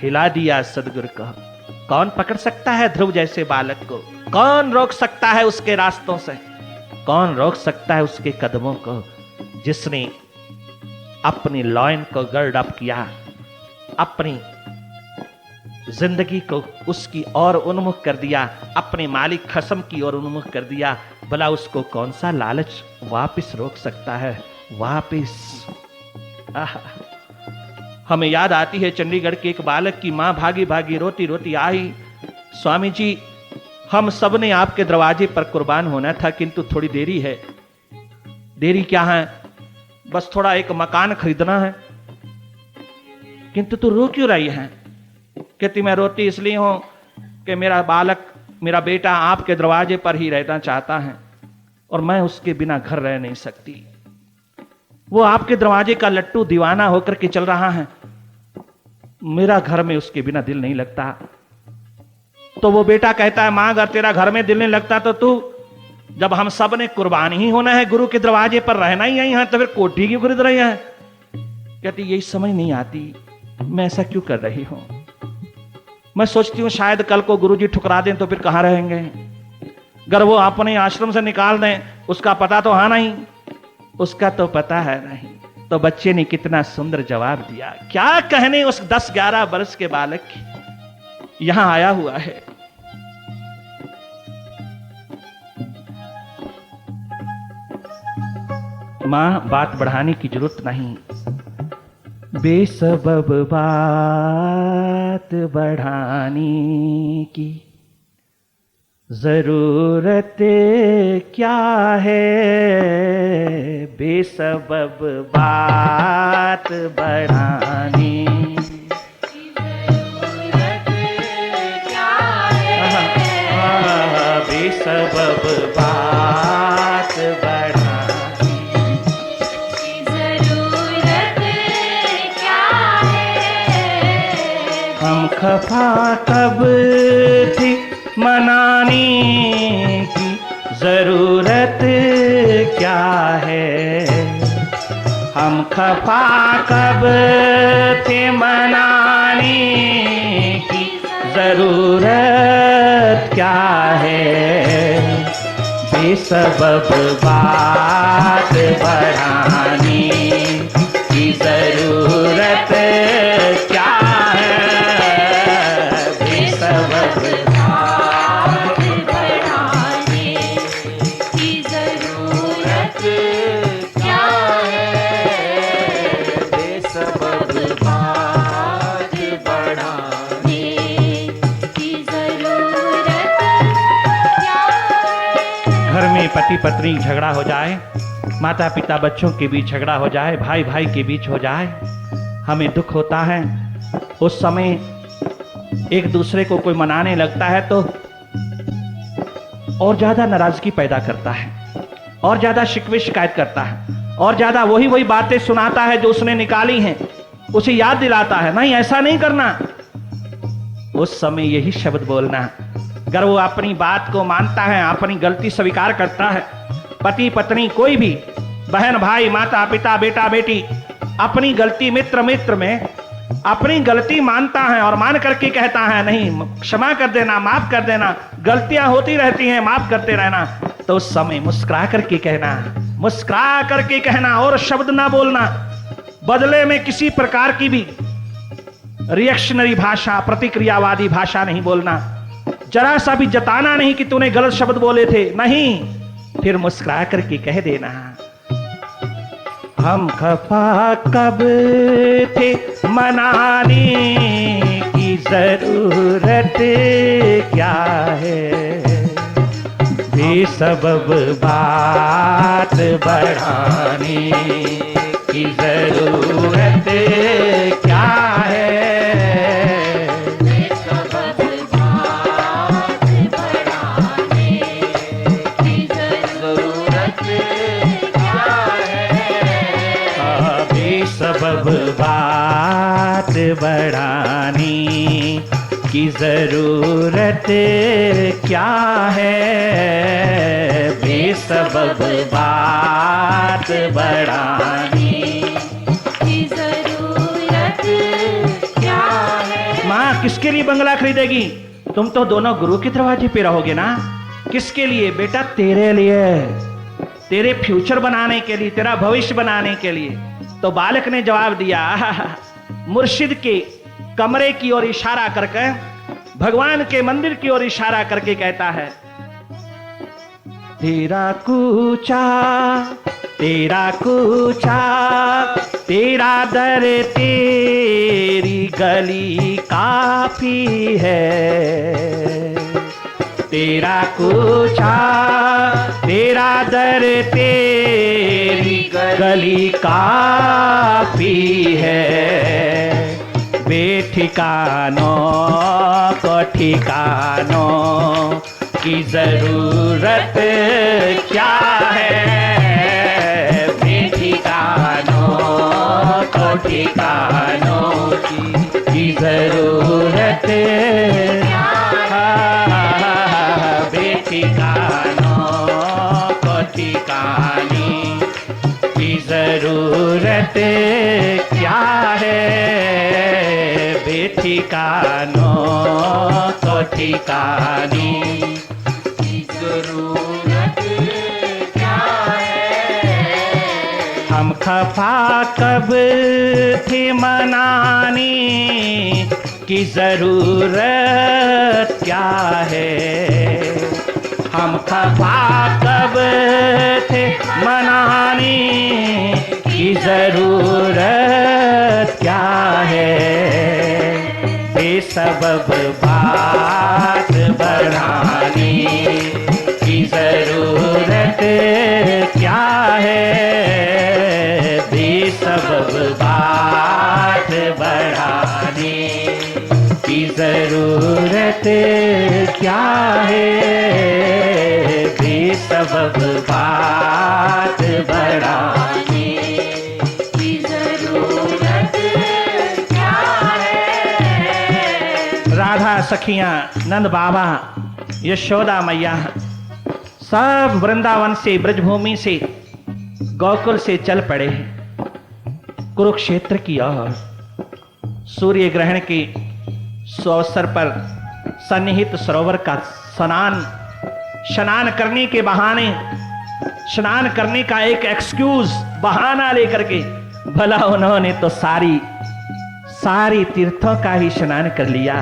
[SPEAKER 1] हिला दिया सदगुरु को। कौन पकड़ सकता है ध्रुव जैसे बालक को? कौन रोक सकता है उसके रास्तों से? कौन रोक सकता है उसके कदमों को, जिसने अपनी लॉयन को गर्ड अप किया, अपनी जिंदगी को उसकी ओर उन्मुख कर दिया, अपने मालिक खसम की ओर उन्मुख कर दिया। भला उसको कौन सा लालच वापिस रोक सकता है? वापिस हमें याद आती है चंडीगढ़ के एक बालक की मां भागी भागी रोती रोती आई, स्वामी जी हम सब ने आपके दरवाजे पर कुर्बान होना था, किंतु थोड़ी देरी है। देरी क्या है? बस थोड़ा एक मकान खरीदना है। किंतु तू रो क्यों रही है? कहती मैं रोती इसलिए हूं कि मेरा बालक, मेरा बेटा आपके दरवाजे पर ही रहना चाहता है और मैं उसके बिना घर रह नहीं सकती। वो आपके दरवाजे का लट्टू दीवाना होकर के चल रहा है, मेरा घर में उसके बिना दिल नहीं लगता। तो वो बेटा कहता है, मां अगर तेरा घर में दिल नहीं लगता तो तू, जब हम सब ने कुर्बान ही होना है, गुरु के दरवाजे पर रहना ही यही है, तो फिर कोठी क्यों खरीद रही है? कहती यही समझ नहीं आती मैं ऐसा क्यों कर रही हूं। मैं सोचती हूं शायद कल को गुरुजी ठुकरा दें तो फिर कहां रहेंगे। अगर वो अपने आश्रम से निकाल दें, उसका पता तो है नहीं, उसका तो पता है नहीं। तो बच्चे ने कितना सुंदर जवाब दिया। क्या कहने उस 10-11 वर्ष के बालक की, यहां आया हुआ है। मां बात बढ़ाने की जरूरत नहीं, बेसबब बात बढ़ाने की जरूरत क्या है बेसबब बात बढ़ाने बेसबब बात बढ़ाने
[SPEAKER 2] जरूरत क्या है
[SPEAKER 1] हम खफा कब थी मनाने की जरूरत क्या है हम खफा कब थे मनाने की जरूरत क्या है बेसबब बात बढ़ाने की जरूरत क्या है बेसबब
[SPEAKER 2] बात बढ़ाने की जरूरत क्या है
[SPEAKER 1] बेसबब
[SPEAKER 2] बात बढ़ाने की जरूरत क्या है
[SPEAKER 1] घर में पति पत्नी झगड़ा हो जाए, माता पिता बच्चों के बीच झगड़ा हो जाए, भाई भाई के बीच हो जाए, हमें दुख होता है। उस समय एक दूसरे को कोई मनाने लगता है तो और ज्यादा नाराजगी पैदा करता है, और ज्यादा शिकवे शिकायत करता है, और ज्यादा वही बातें सुनाता है जो उसने निकाली हैं, उसे याद दिलाता है नहीं ऐसा नहीं करना। उस समय यही शब्द बोलना। अगर वो अपनी बात को मानता है, अपनी गलती स्वीकार करता है, पति पत्नी कोई भी, बहन भाई, माता पिता, बेटा बेटी, अपनी गलती मित्र में अपनी गलती मानता है और मान करके कहता है नहीं क्षमा कर देना, माफ कर देना, गलतियां होती रहती हैं, माफ करते रहना, तो उस समय मुस्कुरा करके कहना, मुस्कुरा करके कहना और शब्द ना बोलना, बदले में किसी प्रकार की भी रिएक्शनरी भाषा, प्रतिक्रियावादी भाषा नहीं बोलना, जरा सा भी जताना नहीं कि तूने गलत शब्द बोले थे, नहीं, फिर मुस्कुरा करके कह देना हम खफा कब थे मनाने की जरूरत क्या है बेसबब बात बढ़ाने की जरूरत क्या है सबब बात बढ़ाने की जरूरत क्या है बेसबब बात बढ़ाने
[SPEAKER 2] की जरूरत क्या है।
[SPEAKER 1] माँ किसके लिए बंगला खरीदेगी? तुम तो दोनों गुरु के दरवाजे पे रहोगे ना। किसके लिए? बेटा तेरे लिए, तेरे फ्यूचर बनाने के लिए, तेरा भविष्य बनाने के लिए। तो बालक ने जवाब दिया, मुर्शिद के कमरे की ओर इशारा करके, भगवान के मंदिर की ओर इशारा करके कहता है, तेरा कूचा तेरा दर तेरी गली काफी है। तेरा कूचा तेरा दर तेरी गली काफी है। बेठिकानों को ठिकानों की जरूरत क्या है। बेठिकानों को ठिकानों की जरूरत बेठिकानों को ठिकाने की जरूरत क्या है। बेठिकानों को ठिकाने की जरूरत क्या है। हम खफा कब थे मनाने की जरूरत क्या है। हम खफा कब थे मनाने की जरूरत क्या है। बेसबब बात बढ़ाने की जरूरत क्या है, बेसबब बात बढ़ाने की जरूरत क्या है, बेसबब बात बढ़ाने
[SPEAKER 2] की जरूरत क्या है।
[SPEAKER 1] राधा सखियां, नंद बाबा, यशोदा मैया सब वृंदावन से, ब्रजभूमि से, गोकुल से चल पड़े कुरुक्षेत्र की ओर। सूर्य ग्रहण के अवसर पर सन्निहित सरोवर का स्नान करने के बहाने, स्नान करने का एक एक्सक्यूज, बहाना लेकर के भला उन्होंने तो सारी तीर्थों का ही स्नान कर लिया।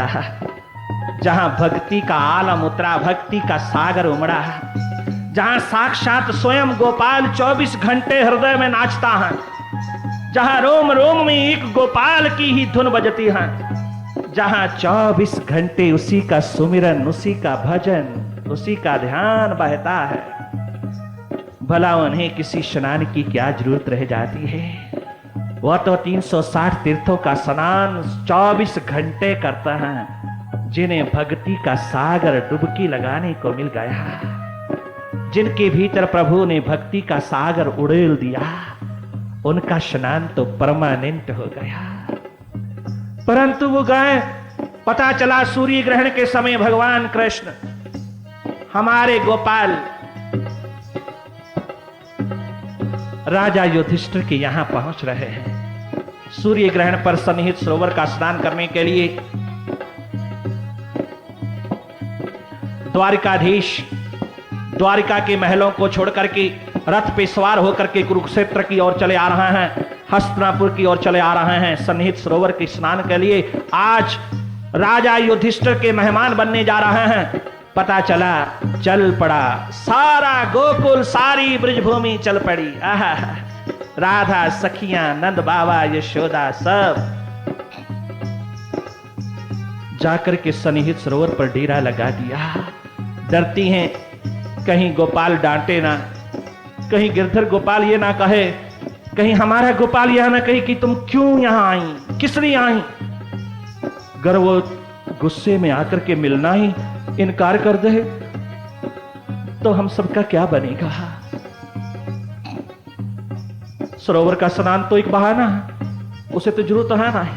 [SPEAKER 1] जहां भक्ति का आलम उतरा, भक्ति का सागर उमड़ा, जहां साक्षात स्वयं गोपाल 24 घंटे हृदय में नाचता है, जहां रोम रोम में एक गोपाल की ही धुन बजती है, जहां 24 घंटे उसी का सुमिरन, उसी का भजन, उसी का ध्यान बहता है, भला उन्हें किसी स्नान की क्या जरूरत रह जाती है। वह तो 360 तीर्थों का स्नान 24 घंटे करता है, जिन्हें भक्ति का सागर डुबकी लगाने को मिल गया, जिनके भीतर प्रभु ने भक्ति का सागर उड़ेल दिया, उनका स्नान तो परमानेंट हो गया। परंतु वो गए, पता चला सूर्य ग्रहण के समय भगवान कृष्ण, हमारे गोपाल राजा युधिष्ठिर के यहां पहुंच रहे हैं। सूर्य ग्रहण पर सन्निहित सरोवर का स्नान करने के लिए द्वारिकाधीश द्वारिका के महलों को छोड़ करके रथ पे सवार होकर के कुरुक्षेत्र की ओर चले आ रहे हैं, हस्तिनापुर की ओर चले आ रहे हैं सन्निहित सरोवर के स्नान के लिए। आज राजा युधिष्ठिर के मेहमान बनने जा रहे हैं। पता चला, चल पड़ा सारा गोकुल, सारी ब्रजभूमि चल पड़ी। आहा, राधा सखियां, नंद बाबा, यशोदा सब जाकर के सन्निहित सरोवर पर डेरा लगा दिया। डरती हैं कहीं गोपाल डांटे ना, कहीं गिरधर गोपाल ये ना कहे, कहीं हमारा गोपाल यह ना कहे कि तुम क्यों यहां आई, किस लिए आई। अगर वो गुस्से में आकर के मिलना ही इनकार कर दे तो हम सबका क्या बनेगा। सरोवर का स्नान तो एक बहाना है, उसे तो जरूरत है ना,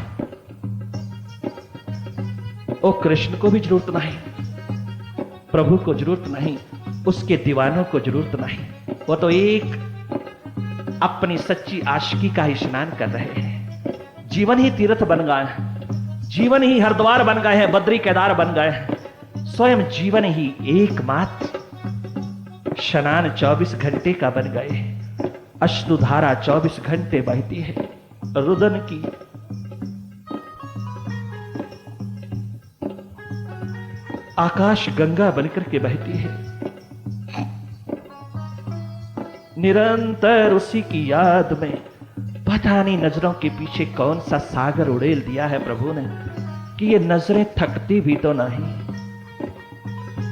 [SPEAKER 1] ओ कृष्ण को भी जरूरत नहीं, प्रभु को जरूरत नहीं, उसके दीवानों को जरूरत नहीं। वो तो एक अपनी सच्ची आशिकी का ही स्नान कर रहे हैं। जीवन ही तीर्थ बन गए हैं, जीवन ही हरिद्वार बन गए हैं, बद्री केदार बन गए हैं। स्वयं जीवन ही एकमात्र स्नान 24 घंटे का बन गए हैं। अश्रुधारा 24 घंटे बहती है, रुदन की आकाश गंगा बनकर के बहती है। निरंतर उसी की याद में पता नहीं नजरों के पीछे कौन सा सागर उड़ेल दिया है प्रभु ने कि ये नजरें थकती भी तो नहीं।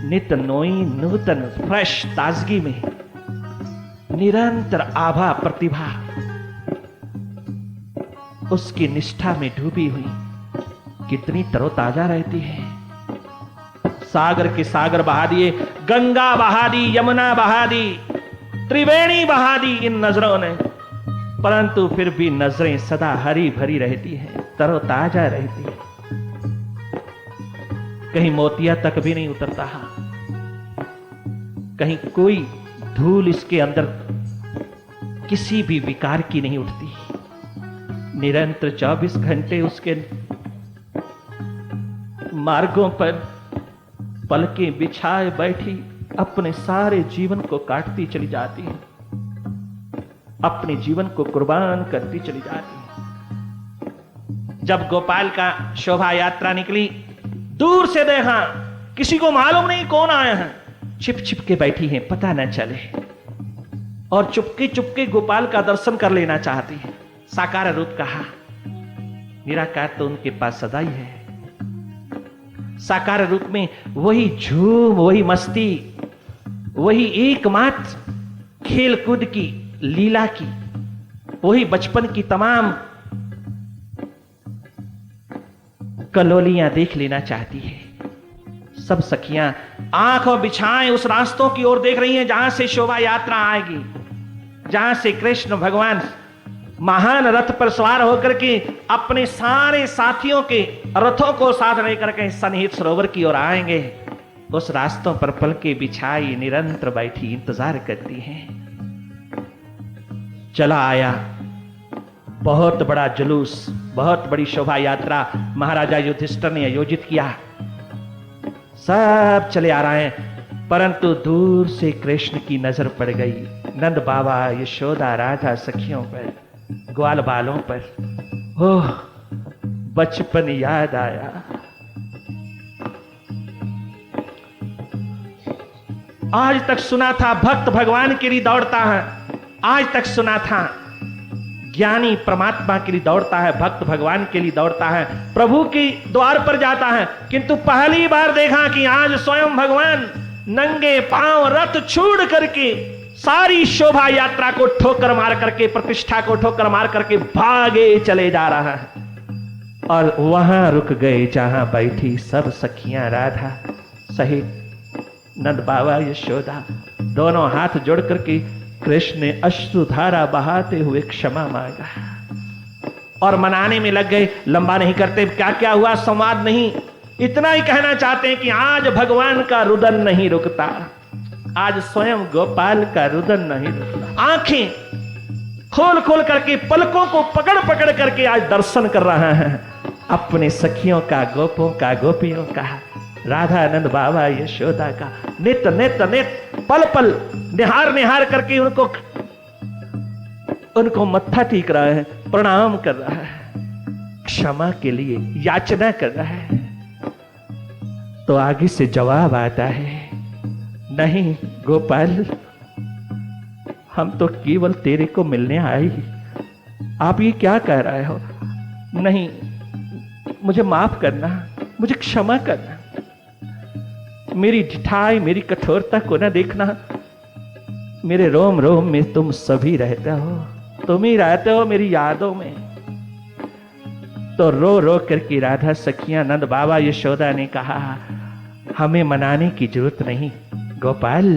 [SPEAKER 1] नित नोई नूतन फ्रेश ताजगी में निरंतर आभा प्रतिभा उसकी निष्ठा में डूबी हुई कितनी तरोताजा रहती है। सागर के सागर बहा दिए, गंगा बहा दी, यमुना बहा दी, त्रिवेणी बहा दी इन नजरों ने, परंतु फिर भी नजरें सदा हरी भरी रहती हैं, तरोताजा रहती है। कहीं मोतिया तक भी नहीं उतरता, कहीं कोई धूल इसके अंदर किसी भी विकार की नहीं उठती। निरंतर 24 घंटे उसके मार्गों पर पलकें बिछाए बैठी अपने सारे जीवन को काटती चली जाती है, अपने जीवन को कुर्बान करती चली जाती है। जब गोपाल का शोभा यात्रा निकली, दूर से देखा, किसी को मालूम नहीं कौन आए हैं, छिप छिप के बैठी हैं, पता न चले, और चुपके चुपके गोपाल का दर्शन कर लेना चाहती है। साकार रूप कहा, निराकार तो उनके पास सदा ही है। साकार रूप में वही झूम, वही मस्ती, वही एकमात्र खेल कूद की, लीला की, वही बचपन की तमाम कलोलियां देख लेना चाहती है। सब सखियां आंखों बिछाएं उस रास्तों की ओर देख रही हैं जहां से शोभा यात्रा आएगी, जहां से कृष्ण भगवान महान रथ पर सवार होकर के अपने सारे साथियों के रथों को साथ लेकर के सन्निहित सरोवर की ओर आएंगे। उस रास्तों पर पलके बिछाई निरंतर बैठी इंतजार करती हैं। चला आया बहुत बड़ा जुलूस, बहुत बड़ी शोभा यात्रा महाराजा युधिष्ठिर ने आयोजित किया। सब चले आ रहे हैं, परंतु दूर से कृष्ण की नजर पड़ गई नंद बाबा, यशोदा, राधा सखियों पर, ग्वाल बालों पर। ओह, बचपन याद आया। आज तक सुना था भक्त भगवान के लिए दौड़ता है, आज तक सुना था ज्ञानी परमात्मा के लिए दौड़ता है, भक्त भगवान के लिए दौड़ता है, प्रभु के द्वार पर जाता है, किंतु पहली बार देखा कि आज स्वयं भगवान नंगे पांव रथ छोड़ करके सारी शोभा यात्रा को ठोकर मार करके, प्रतिष्ठा को ठोकर मार करके भागे चले जा रहा है। और वहां रुक गए जहां बैठी सब सखियां, राधा सहित नंद बाबा, यशोदा, दोनों हाथ जोड़ करके कृष्ण ने अश्रुधारा बहाते हुए क्षमा मांगा और मनाने में लग गए। लंबा नहीं करते, क्या क्या हुआ संवाद नहीं, इतना ही कहना चाहते हैं कि आज भगवान का रुदन नहीं रुकता, आज स्वयं गोपाल का रुदन नहीं रुकता। आंखें खोल खोल करके, पलकों को पकड़ पकड़ करके आज दर्शन कर रहा है अपने सखियों का, गोपों का, गोपियों का, राधा नंद बाबा यशोदा का। नित नित नित पल पल निहार निहार करके उनको मत्था टीक रहा है, प्रणाम कर रहा है, क्षमा के लिए याचना कर रहा है। तो आगे से जवाब आता है, नहीं गोपाल, हम तो केवल तेरे को मिलने आई, आप ये क्या कह रहे हो? नहीं, मुझे माफ करना, मुझे क्षमा करना, मेरी ढिठाई, मेरी कठोरता को न देखना, मेरे रोम रोम में तुम सभी रहते हो, तुम ही रहते हो मेरी यादों में। तो रो रो करके राधा सखियां, नंद बाबा, यशोदा ने कहा, हमें मनाने की जरूरत नहीं गोपाल,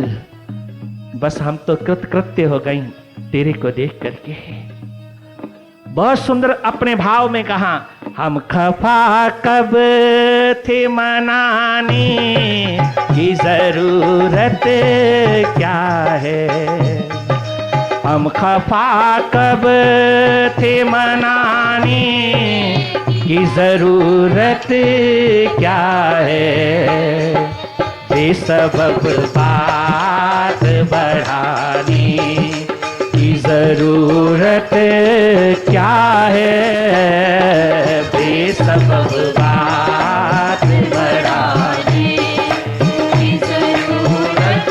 [SPEAKER 1] बस हम तो कृतकृत्य हो गई तेरे को देख करके। बहुत सुंदर अपने भाव में कहा, हम खफा कब थे मनाने की जरूरत क्या है, हम खफा कब थे मनाने की जरूरत क्या है, बेसबब बात बढ़ाने की जरूरत क्या है, बेसबब बात बढ़ाने
[SPEAKER 2] की जरूरत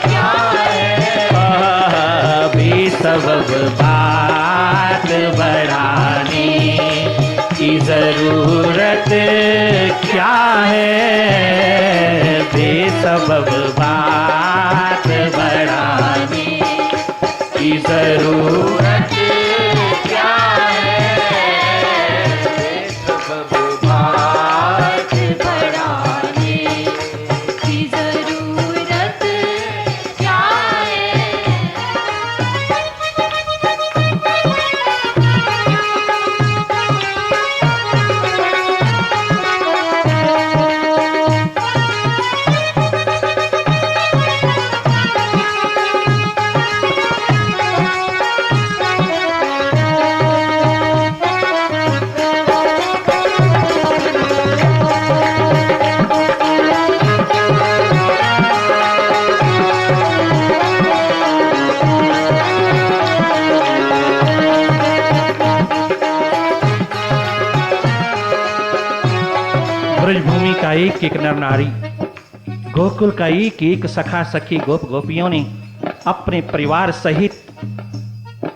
[SPEAKER 2] क्या है,
[SPEAKER 1] बेसबब बात बढ़ाने की जरूरत क्या है, बेसबब बात बढ़ाने की जरूरत क्या है, बेसबब बात
[SPEAKER 2] बढ़ाने की जरूरत क्या है।
[SPEAKER 1] ब्रजभूमि का एक एक नर नारी, गोकुल का एक एक सखा सखी गोप गोपियों ने अपने परिवार सहित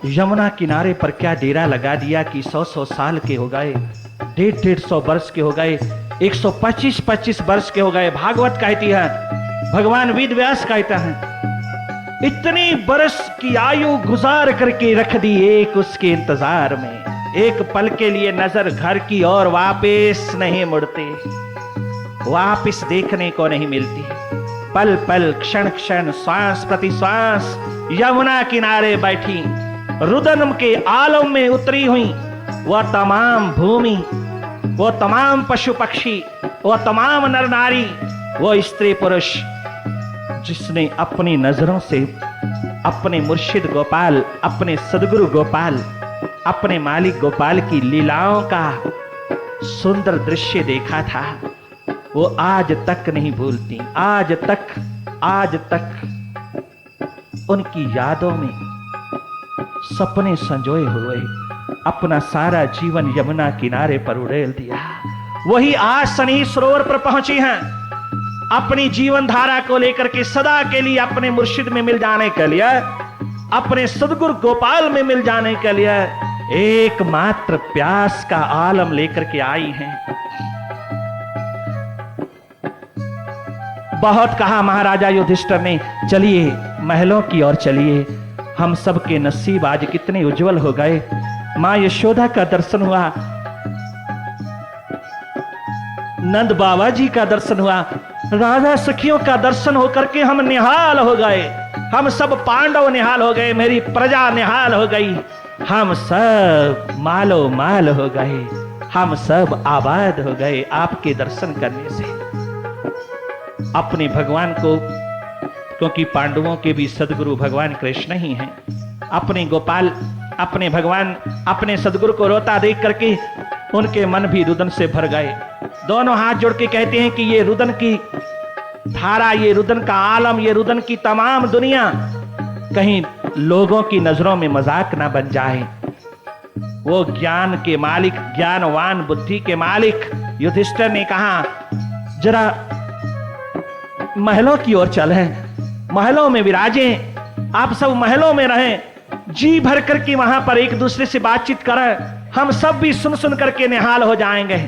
[SPEAKER 1] यमुना किनारे पर क्या डेरा लगा दिया कि 100-100 साल के हो गए, 150-150 वर्ष के हो गए, 125-25 वर्ष के हो गए। भागवत कहती है, भगवान वेद व्यास कहता है, इतनी बरस की आयु गुजार करके रख दी एक उसके इंतजार में। एक पल के लिए नजर घर की ओर वापस नहीं मुड़ती, वापस देखने को नहीं मिलती। पल पल क्षण क्षण श्वास प्रति श्वास यमुना किनारे बैठी रुदन के आलम में उतरी हुई वह तमाम भूमि, वो तमाम पशु पक्षी, वो तमाम नर नारी, वो स्त्री पुरुष जिसने अपनी नजरों से अपने मुर्शिद गोपाल, अपने सदगुरु गोपाल, अपने मालिक गोपाल की लीलाओं का सुंदर दृश्य देखा था, वो आज तक नहीं भूलती। आज तक उनकी यादों में सपने संजोए हुए अपना सारा जीवन यमुना किनारे पर उड़ेल दिया। वही आज सनी सरोवर पर पहुंची हैं, अपनी जीवन धारा को लेकर के सदा के लिए अपने मुर्शिद में मिल जाने के लिए, अपने सदगुरु गोपाल में मिल जाने के लिए एकमात्र प्यास का आलम लेकर के आई हैं। बहुत कहा महाराजा युधिष्ठिर ने, चलिए महलों की ओर चलिए। हम सबके नसीब आज कितने उज्जवल हो गए। मां यशोदा का दर्शन हुआ, नंद बाबा जी का दर्शन हुआ, राधा सखियों का दर्शन होकर के हम निहाल हो गए। हम सब पांडव निहाल हो गए, मेरी प्रजा निहाल हो गई, हम सब मालो माल हो गए, हम सब आबाद हो गए आपके दर्शन करने से। अपने भगवान को, क्योंकि पांडवों के भी सदगुरु भगवान कृष्ण ही हैं, अपने गोपाल, अपने भगवान, अपने सदगुरु को रोता देख करके उनके मन भी रुदन से भर गए। दोनों हाथ जोड़ के कहते हैं कि ये रुदन की धारा, ये रुदन का आलम, ये रुदन की तमाम दुनिया कहीं लोगों की नजरों में मजाक ना बन जाए। वो ज्ञान के मालिक, ज्ञानवान बुद्धि के मालिक युधिष्ठिर ने कहा, जरा महलों की ओर चलें, महलों में विराजें, आप सब महलों में रहें, जी भर करके वहां पर एक दूसरे से बातचीत करें, हम सब भी सुन सुन करके निहाल हो जाएंगे।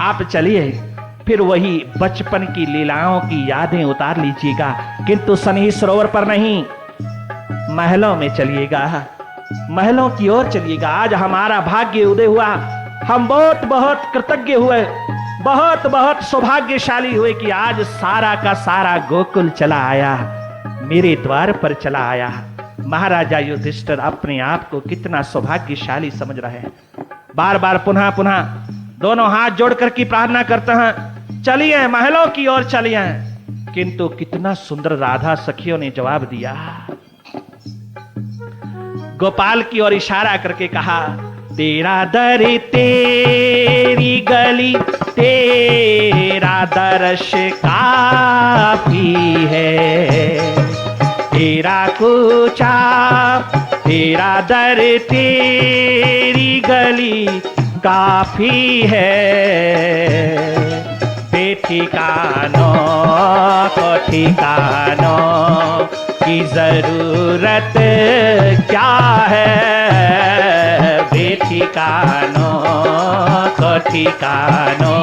[SPEAKER 1] आप चलिए, फिर वही बचपन की लीलाओं की यादें उतार लीजिएगा, किंतु सनी सरोवर पर नहीं, महलों में चलिएगा, महलों की ओर चलिएगा। आज हमारा भाग्य उदय हुआ, हम बहुत बहुत कृतज्ञ हुए, बहुत बहुत सौभाग्यशाली हुए कि आज सारा का सारा गोकुल चला आया, मेरे द्वार पर चला आया। महाराजा युधिष्ठिर अपने आप को कितना सौभाग्यशाली समझ रहे हैं। बार बार पुनः पुनः दोनों हाथ जोड़ करके प्रार्थना करते हैं, चलिए महलों की ओर चलिए। किंतु कितना सुंदर राधा सखियों ने जवाब दिया। गोपाल की ओर इशारा करके कहा, तेरा दर तेरी गली तेरा दर्श काफी है, तेरा कूचा तेरा दर तेरी गली काफी है, बेठिकानों को ठिकानों की जरूरत क्या है, बेठिकानों को ठिकानों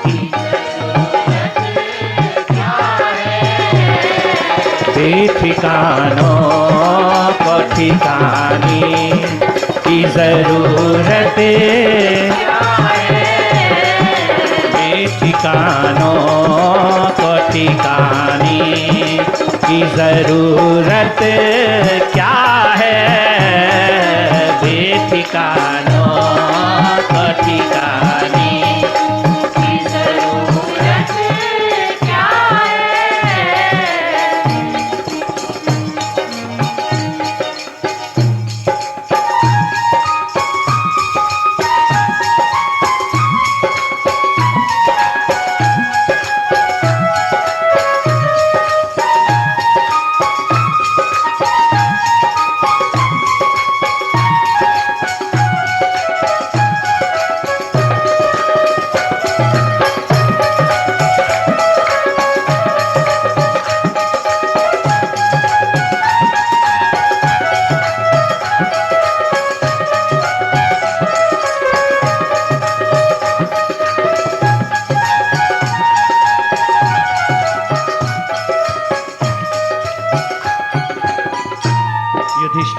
[SPEAKER 1] की बेठिकानों को ठिकाने की जरूरत बेठिकानों को ठिकाने की जरूरत क्या है, बेठिकानों को ठिकाने की जरूरत क्या है।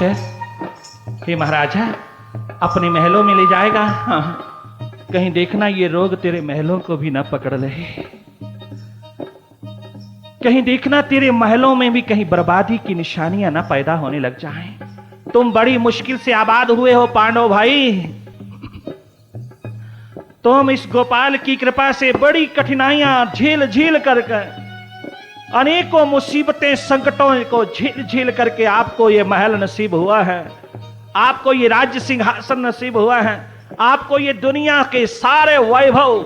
[SPEAKER 1] युधिष्ठिर, हे महाराजा, अपने महलों में ले जाएगा? हाँ, कहीं देखना ये रोग तेरे महलों को भी ना पकड़ ले। कहीं देखना तेरे महलों में भी कहीं बर्बादी की निशानियां ना पैदा होने लग जाएं। तुम बड़ी मुश्किल से आबाद हुए हो पांडव भाई। तुम इस गोपाल की कृपा से बड़ी कठिनाइयां झेल झेल कर अनेकों मुसीबतें संकटों को झेल झेल करके आपको ये महल नसीब हुआ है, आपको ये राज्य सिंहासन नसीब हुआ है, आपको ये दुनिया के सारे वैभव।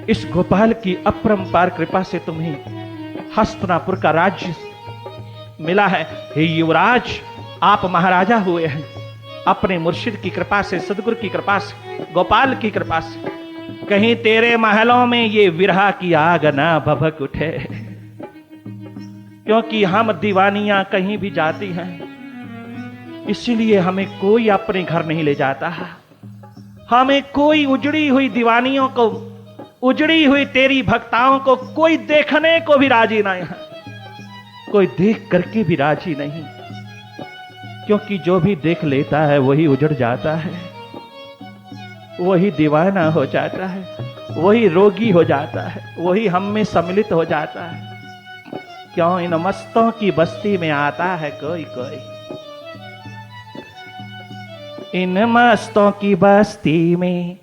[SPEAKER 1] इस गोपाल की अपरंपार कृपा से तुम्हें हस्तिनापुर का राज्य मिला है। हे युवराज, आप महाराजा हुए हैं अपने मुर्शिद की कृपा से, सदगुरु की कृपा से, गोपाल की कृपा से। कहीं तेरे महलों में ये विरह की आग ना भभक उठे, क्योंकि हम दीवानियां कहीं भी जाती हैं, इसीलिए हमें कोई अपने घर नहीं ले जाता। हमें कोई उजड़ी हुई दीवानियों को, उजड़ी हुई तेरी भक्ताओं को कोई देखने को भी राजी नहीं है, कोई देख करके भी राजी नहीं, क्योंकि जो भी देख लेता है वही उजड़ जाता है, वही दीवाना हो जाता है, वही रोगी हो जाता है, वही हम में सम्मिलित हो जाता है। क्यों इन मस्तों की बस्ती में आता है कोई कोई, इन मस्तों की बस्ती में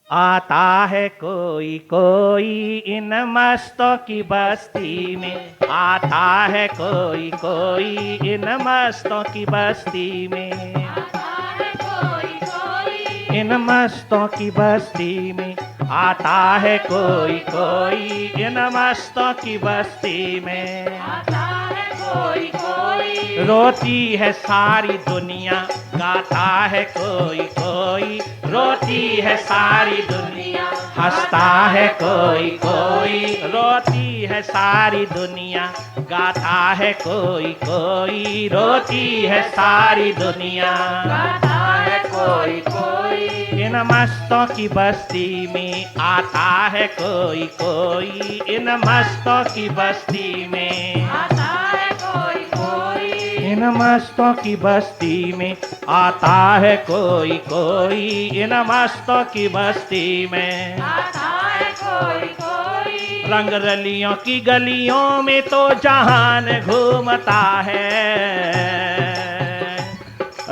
[SPEAKER 1] आता है कोई कोई, इन मस्तों की बस्ती में आता है कोई कोई, इन मस्तों की बस्ती में
[SPEAKER 2] आता है कोई कोई,
[SPEAKER 1] इन मस्तों की बस्ती में आता है कोई कोई, इन मस्तों की बस्ती में
[SPEAKER 2] आता है कोई कोई।
[SPEAKER 1] रोती है सारी दुनिया, गाता है कोई कोई, रोती है सारी दुनिया, हंसता है कोई कोई, रोती है सारी दुनिया, गाता है कोई कोई, रोती है सारी दुनिया,
[SPEAKER 2] गाता है कोई कोई।
[SPEAKER 1] इन मस्तों की बस्ती में आता है कोई कोई, इन मस्तों की बस्ती में
[SPEAKER 2] आता है कोई कोई,
[SPEAKER 1] इन मस्तों की बस्ती में आता है कोई कोई, इन मस्तों की बस्ती में
[SPEAKER 2] आता है कोई कोई।
[SPEAKER 1] रंग रलियों की गलियों में तो जहान घूमता है,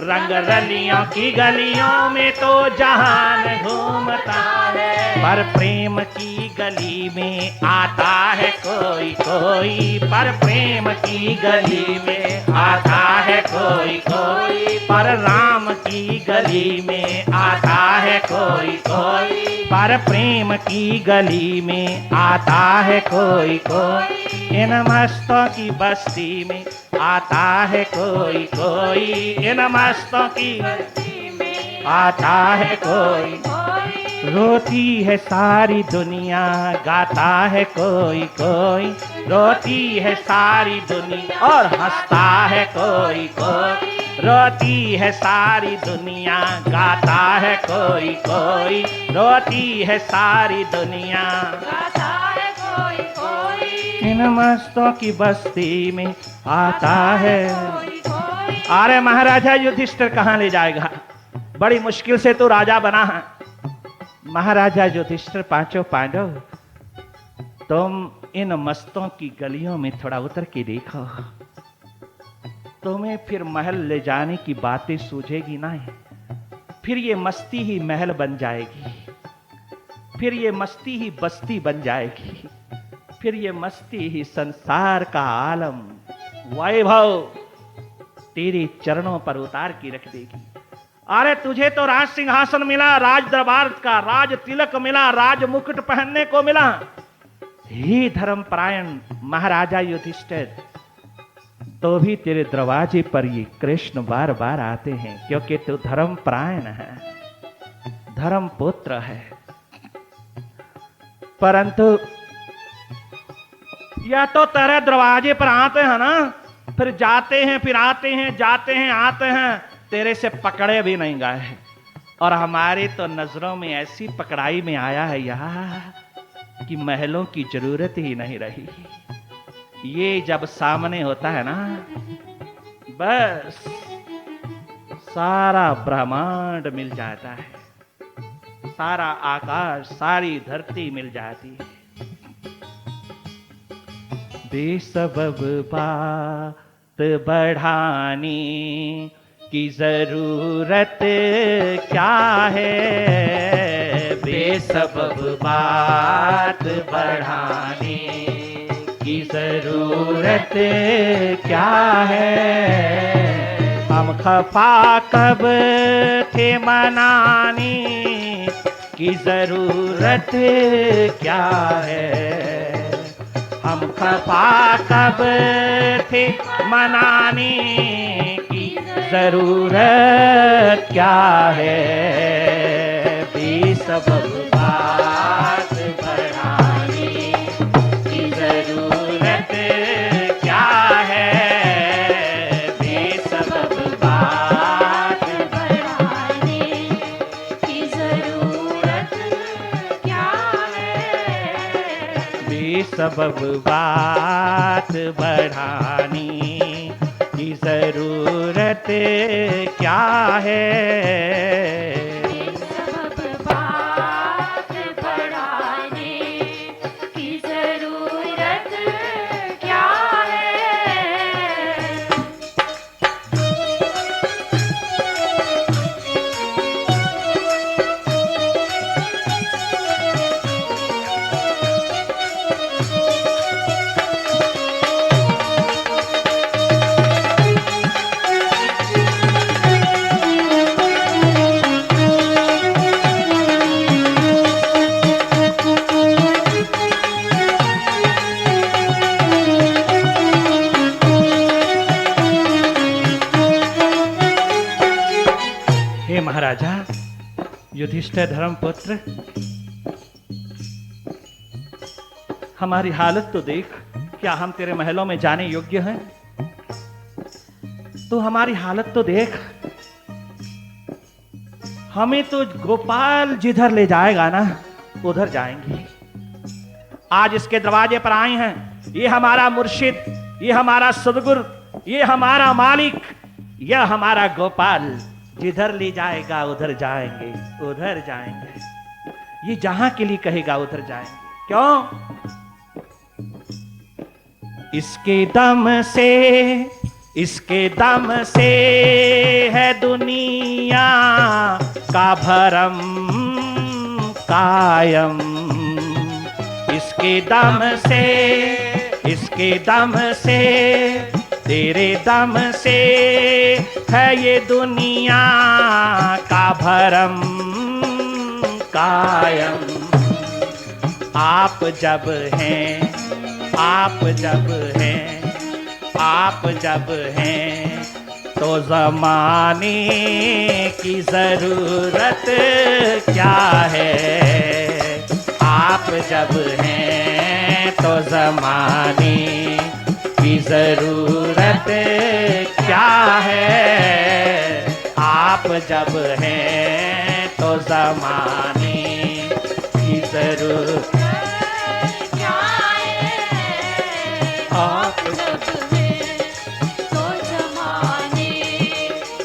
[SPEAKER 1] रंग रलियों की गलियों में तो जहान घूमता है, पर प्रेम की गली में आता है कोई कोई, पर प्रेम की गली में आता है कोई कोई, पर राम की गली में आता है कोई कोई, पर प्रेम की गली में आता है कोई कोई, इन मस्तों की बस्ती में आता है कोई कोई, इन मस्तों की
[SPEAKER 2] बस्ती में
[SPEAKER 1] आता है कोई,
[SPEAKER 2] कोई।
[SPEAKER 1] रोती है सारी दुनिया, गाता है कोई कोई, रोती है सारी दुनिया और हंसता है कोई कोई, रोती है सारी दुनिया, गाता है कोई कोई, रोती है सारी दुनिया,
[SPEAKER 2] गाता है कोई कोई।
[SPEAKER 1] इन मस्तों की बस्ती में आता है।
[SPEAKER 2] कोई कोई।
[SPEAKER 1] अरे महाराजा युधिष्ठिर कहाँ ले जाएगा, बड़ी मुश्किल से तो राजा बना है। महाराजा युधिष्ठिर, पांचों पांडव, तुम इन मस्तों की गलियों में थोड़ा उतर के देखो, तुम्हें फिर महल ले जाने की बातें सूझेगी नहीं, फिर ये मस्ती ही महल बन जाएगी, फिर ये मस्ती ही बस्ती बन जाएगी, फिर ये मस्ती ही संसार का आलम वैभव तेरे चरणों पर उतार के रख देगी। अरे तुझे तो राज सिंहासन मिला, राज दरबार का राज तिलक मिला, राज मुकुट पहनने को मिला। हे धर्मपरायण महाराजा युधिष्ठिर, तो भी तेरे दरवाजे पर ये कृष्ण बार बार आते हैं, क्योंकि तू धर्मपरायण है, धर्म पुत्र है। परंतु या तो तेरे दरवाजे पर आते हैं ना, फिर जाते हैं, फिर आते हैं, जाते हैं, आते हैं, तेरे से पकड़े भी नहीं गए। और हमारे तो नजरों में ऐसी पकड़ाई में आया है यार, कि महलों की जरूरत ही नहीं रही। ये जब सामने होता है ना, बस सारा ब्रह्मांड मिल जाता है, सारा आकाश, सारी धरती मिल जाती है। बेसबब बात बढ़ाने की जरूरत क्या है, बेसबब बात बढ़ाने की जरूरत क्या है। हम खफा कब थे मनाने की जरूरत क्या है। हम खफा कब थे मनाने की जरूरत क्या है। बेसबब बात बढ़ाने की जरूरत क्या है। बेसबब बात
[SPEAKER 2] बढ़ाने की जरूरत क्या है।
[SPEAKER 1] बेसबब बात बढ़ाने की जरूरत क्या है।
[SPEAKER 2] बेसबब बात बढ़ाने की जरूरत क्या है।
[SPEAKER 1] हे महाराजा युधिष्ठिर धर्मपुत्र, हमारी हालत तो देख। क्या हम तेरे महलों में जाने योग्य हैं? तू हमारी हालत तो देख। हमें तो गोपाल जिधर ले जाएगा ना उधर जाएंगे। आज इसके दरवाजे पर आए हैं। ये हमारा मुर्शिद, ये हमारा सदगुरु, ये हमारा मालिक, यह हमारा गोपाल जिधर ले जाएगा उधर जाएंगे, उधर जाएंगे। ये जहां के लिए कहेगा उधर जाएंगे। क्यों? इसके दम से है दुनिया का भरम कायम। इसके दम से तेरे दम से है ये दुनिया का भरम कायम। आप जब हैं, आप जब हैं तो ज़माने की ज़रूरत क्या है। आप जब हैं तो ज़माने की ज़रूरत क्या है। आप जब हैं तो ज़माने की ज़रूरत
[SPEAKER 2] क्या है।
[SPEAKER 1] आप
[SPEAKER 2] जब है तो जमाने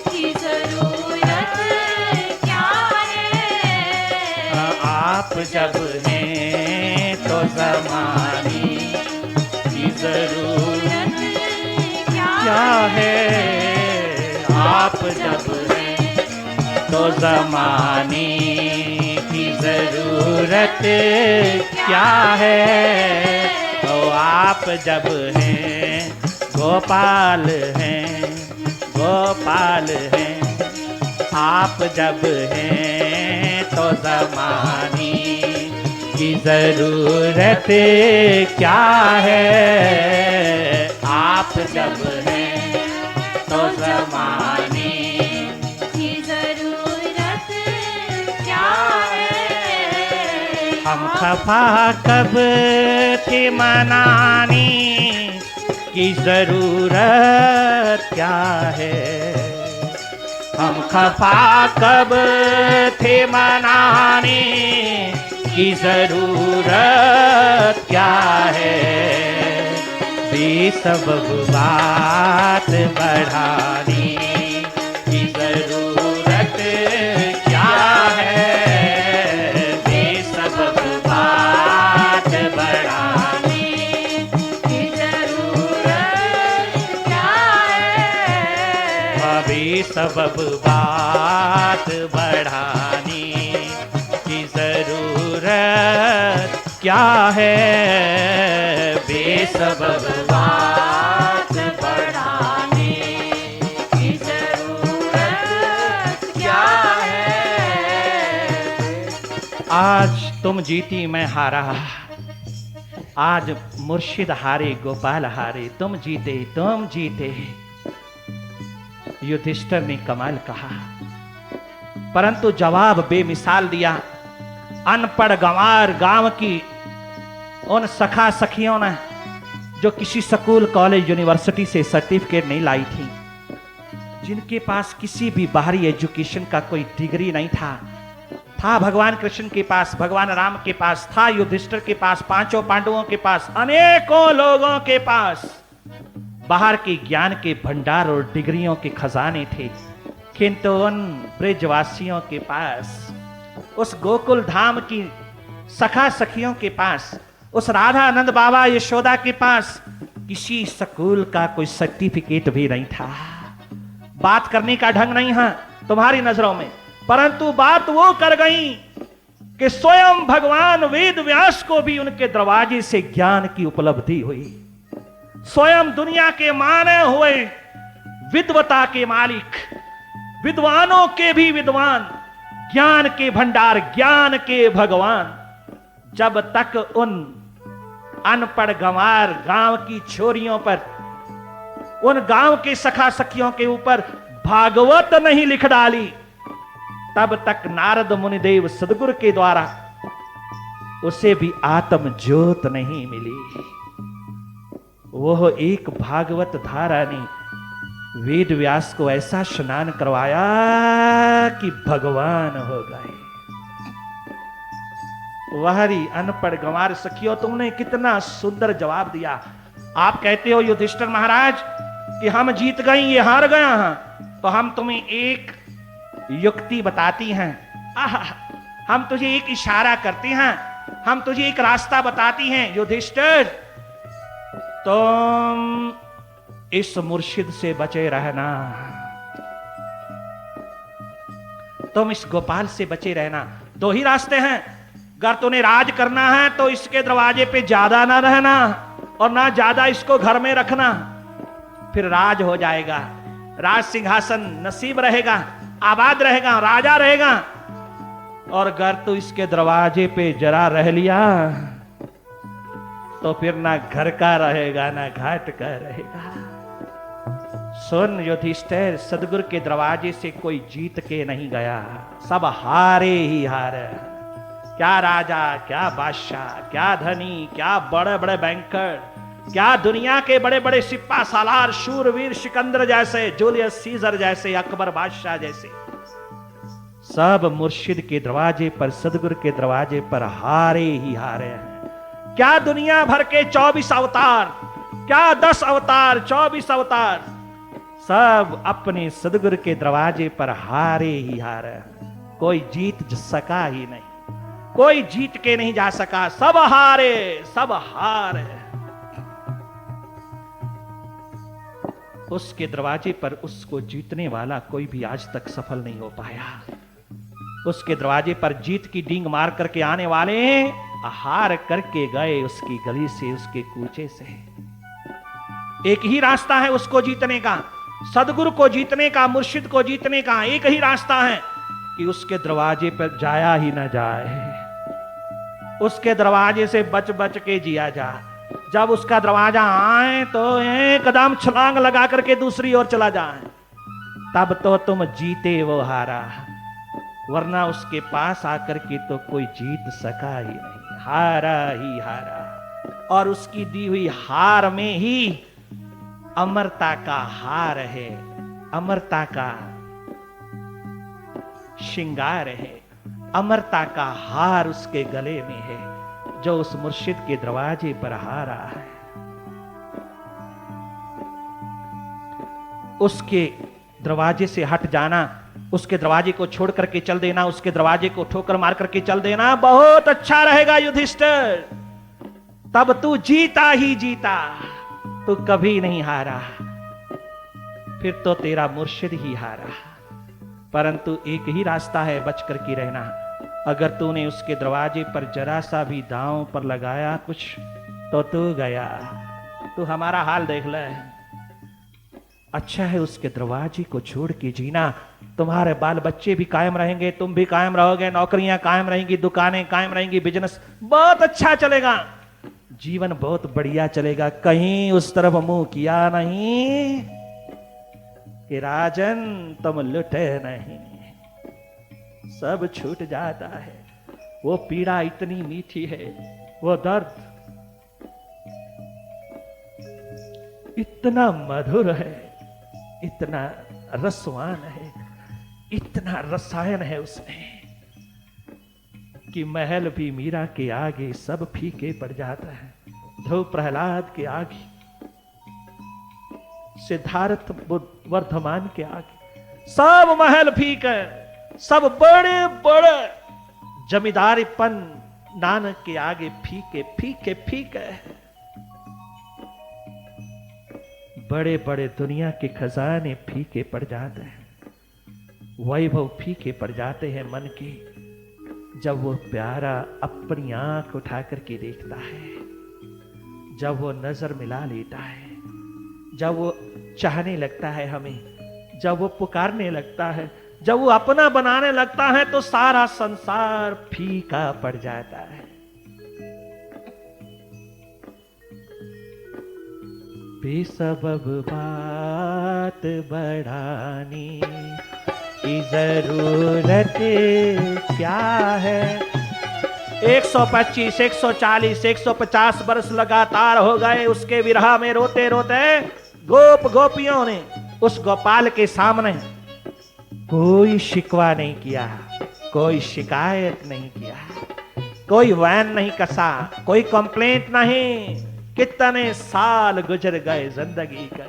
[SPEAKER 2] की जरूरत क्या है।
[SPEAKER 1] आप जब हैं तो ज़माने की ज़रूरत क्या है। आप जब हैं तो ज़माने की ज़रूरत क्या है। तो आप जब हैं गोपाल हैं, गोपाल हैं। आप जब हैं तो ज़माने की ज़रूरत क्या है। आप जब हैं तो ज़माने
[SPEAKER 2] की जरूरत क्या है।
[SPEAKER 1] हम खफा कब थे मनाने की ज़रूरत क्या है। हम खफा कब थे मनाने की जरूरत क्या है, बेसबब बात बढ़ाने की जरूरत क्या है, बेसबब बात बढ़ाने
[SPEAKER 2] की जरूरत क्या है,
[SPEAKER 1] बेसबब बात बढ़ाने की जरूरत क्या है, बेसबब
[SPEAKER 2] बात बढ़ाने की जरूरत क्या है।
[SPEAKER 1] आज तुम जीती मैं हारा, आज मुर्शिद हारे गोपाल हारे, तुम जीते तुम जीते। युधिष्ठिर ने कमाल कहा, परंतु जवाब बेमिसाल दिया। अनपढ़ गंवार गांव की उन सखा सखियों ने जो किसी स्कूल कॉलेज यूनिवर्सिटी से सर्टिफिकेट नहीं लाई थी, जिनके पास किसी भी बाहरी एजुकेशन का कोई डिग्री नहीं था भगवान कृष्ण के पास, भगवान राम के पास था, युधिष्ठिर के पास, पांचों पांडवों के पास, अनेकों लोगों के पास बाहर के ज्ञान के भंडार और डिग्रियों के खजाने थे, किंतु उन ब्रजवासियों के पास, उस गोकुल धाम की सखा सखियों के पास, उस राधा आनंद बाबा यशोदा के पास किसी स्कूल का कोई सर्टिफिकेट भी नहीं था। बात करने का ढंग नहीं है तुम्हारी नजरों में, परंतु बात वो कर गई कि स्वयं भगवान वेद व्यास को भी उनके दरवाजे से ज्ञान की उपलब्धि हुई। स्वयं दुनिया के माने हुए विद्वता के मालिक, विद्वानों के भी विद्वान, ज्ञान के भंडार, ज्ञान के भगवान, जब तक उन अनपढ़ गंवार गांव की छोरियों पर, उन गांव के सखा सखियों के ऊपर भागवत नहीं लिख डाली, तब तक नारद मुनिदेव सदगुरु के द्वारा उसे भी आत्म ज्योत नहीं मिली। वह एक भागवत धारा ने वेद व्यास को ऐसा स्नान करवाया कि भगवान हो गए। वहरी अनपढ़ गंवार सखियों, तुमने कितना सुंदर जवाब दिया। आप कहते हो युधिष्ठिर महाराज कि हम जीत गए, ये हार गया हैं, तो हम तुम्हें एक युक्ति बताती हैं, हम तुझे एक इशारा करते हैं, हम तुझे एक रास्ता बताती हैं। युधिष्ठिर, तुम इस मुर्शिद से बचे रहना, तुम इस गोपाल से बचे रहना। दो ही रास्ते हैं, अगर तुम्हें राज करना है तो इसके दरवाजे पे ज्यादा ना रहना और ना ज्यादा इसको घर में रखना, फिर राज हो जाएगा, राज सिंहासन नसीब रहेगा, आबाद रहेगा, राजा रहेगा। और अगर तू इसके दरवाजे पे जरा रह लिया तो फिर ना घर का रहेगा ना घाट का रहेगा। सुन युधिष्ठिर, सदगुरु के दरवाजे से कोई जीत के नहीं गया, सब हारे ही हारे। क्या राजा, क्या बादशाह, क्या धनी, क्या बड़े बड़े बैंकर, क्या दुनिया के बड़े बड़े सिप्पा सालार, शूरवीर, सिकंदर जैसे, जूलियस सीजर जैसे, अकबर बादशाह जैसे, सब मुर्शिद के दरवाजे पर, सदगुरु के दरवाजे पर हारे ही हारे हैं। क्या दुनिया भर के 24 अवतार, क्या 10 अवतार, 24 अवतार, सब अपने सदगुरु के दरवाजे पर हारे ही हारे हैं। कोई जीत सका ही नहीं, कोई जीत के नहीं जा सका, सब हारे, सब हार है। उसके दरवाजे पर उसको जीतने वाला कोई भी आज तक सफल नहीं हो पाया। उसके दरवाजे पर जीत की डींग मार करके आने वाले हार करके गए उसकी गली से, उसके कूचे से। एक ही रास्ता है उसको जीतने का, सदगुरु को जीतने का, मुर्शिद को जीतने का एक ही रास्ता है कि उसके दरवाजे पर जाया ही ना जाए, उसके दरवाजे से बच बच के जिया जाए। जब उसका दरवाजा आए तो एकदम छलांग लगा करके दूसरी ओर चला जाए, तब तो तुम जीते वो हारा, वरना उसके पास आकर के तो कोई जीत सका ही नहीं, हारा ही हारा। और उसकी दी हुई हार में ही अमरता का हार है, अमरता का श्रृंगार है। अमरता का हार उसके गले में है, जो उस मुर्शिद के दरवाजे पर आ रहा है। उसके दरवाजे से हट जाना, उसके दरवाजे को छोड़ करके चल देना, उसके दरवाजे को ठोकर मार करके चल देना बहुत अच्छा रहेगा युधिष्ठिर। तब तू जीता ही जीता, तू कभी नहीं हारा, फिर तो तेरा मुर्शिद ही हारा। परंतु एक ही रास्ता है बच करके रहना, अगर तूने उसके दरवाजे पर जरा सा भी दांव पर लगाया कुछ तो तू गया। तू हमारा हाल देख ले। अच्छा है उसके दरवाजे को छोड़ के जीना, तुम्हारे बाल बच्चे भी कायम रहेंगे, तुम भी कायम रहोगे, नौकरियां कायम रहेंगी, दुकानें कायम रहेंगी, बिजनेस बहुत अच्छा चलेगा, जीवन बहुत बढ़िया चलेगा। कहीं उस तरफ मुंह किया नहीं कि राजन तुम लुटे नहीं, सब छूट जाता है। वो पीड़ा इतनी मीठी है, वो दर्द इतना मधुर है, इतना रसवान है, इतना रसायन है उसमें कि महल भी मीरा के आगे सब फीके पड़ जाता है। ध्रुव प्रहलाद के आगे, सिद्धार्थ वर्धमान के आगे सब महल फीके, सब बड़े बड़े जमींदारीपन नानक के आगे फीके फीके फीके। बड़े बड़े दुनिया के खजाने फीके पड़ जाते हैं, वैभव फीके पड़ जाते हैं मन के, जब वो प्यारा अपनी आंख उठा करके देखता है, जब वो नजर मिला लेता है, जब वो चाहने लगता है हमें, जब वो पुकारने लगता है, जब वो अपना बनाने लगता है, तो सारा संसार फीका पड़ जाता है। बेसबब बात बढ़ाने की जरूरत क्या है। 125, 140, 150 वर्ष लगातार हो गए उसके विरह में रोते रोते। गोप गोपियों ने उस गोपाल के सामने कोई शिकवा नहीं किया, कोई शिकायत नहीं किया, कोई वैन नहीं कसा, कोई कंप्लेंट नहीं। कितने साल गुजर गए जिंदगी के,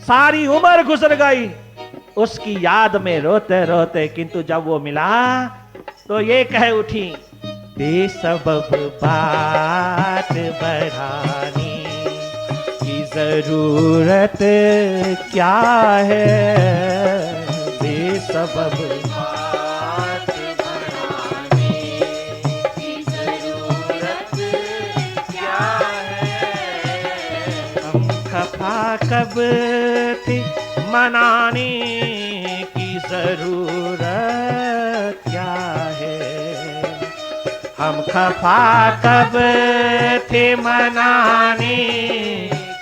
[SPEAKER 1] सारी उम्र गुजर गई उसकी याद में रोते रोते, किंतु जब वो मिला तो ये कह उठी, बेसबब बात बढ़ाने की जरूरत क्या है। बेसबब
[SPEAKER 2] बात बढ़ाने की जरूरत क्या है।
[SPEAKER 1] हम खफा कब थी, मनाने की जरूरत क्या है। हम खफा कब थे, मनाने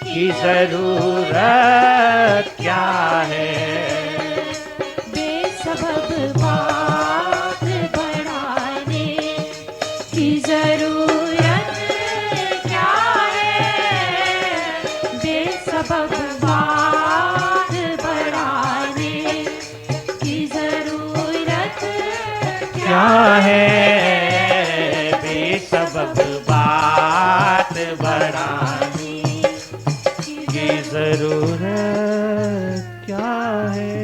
[SPEAKER 1] की जरूरत क्या है।
[SPEAKER 2] बेसबब बात बढ़ाने की जरूरत क्या है। बेसबब बात बढ़ाने की जरूरत
[SPEAKER 1] क्या है। बेसबब बात बढ़ाने की जरूरत क्या है।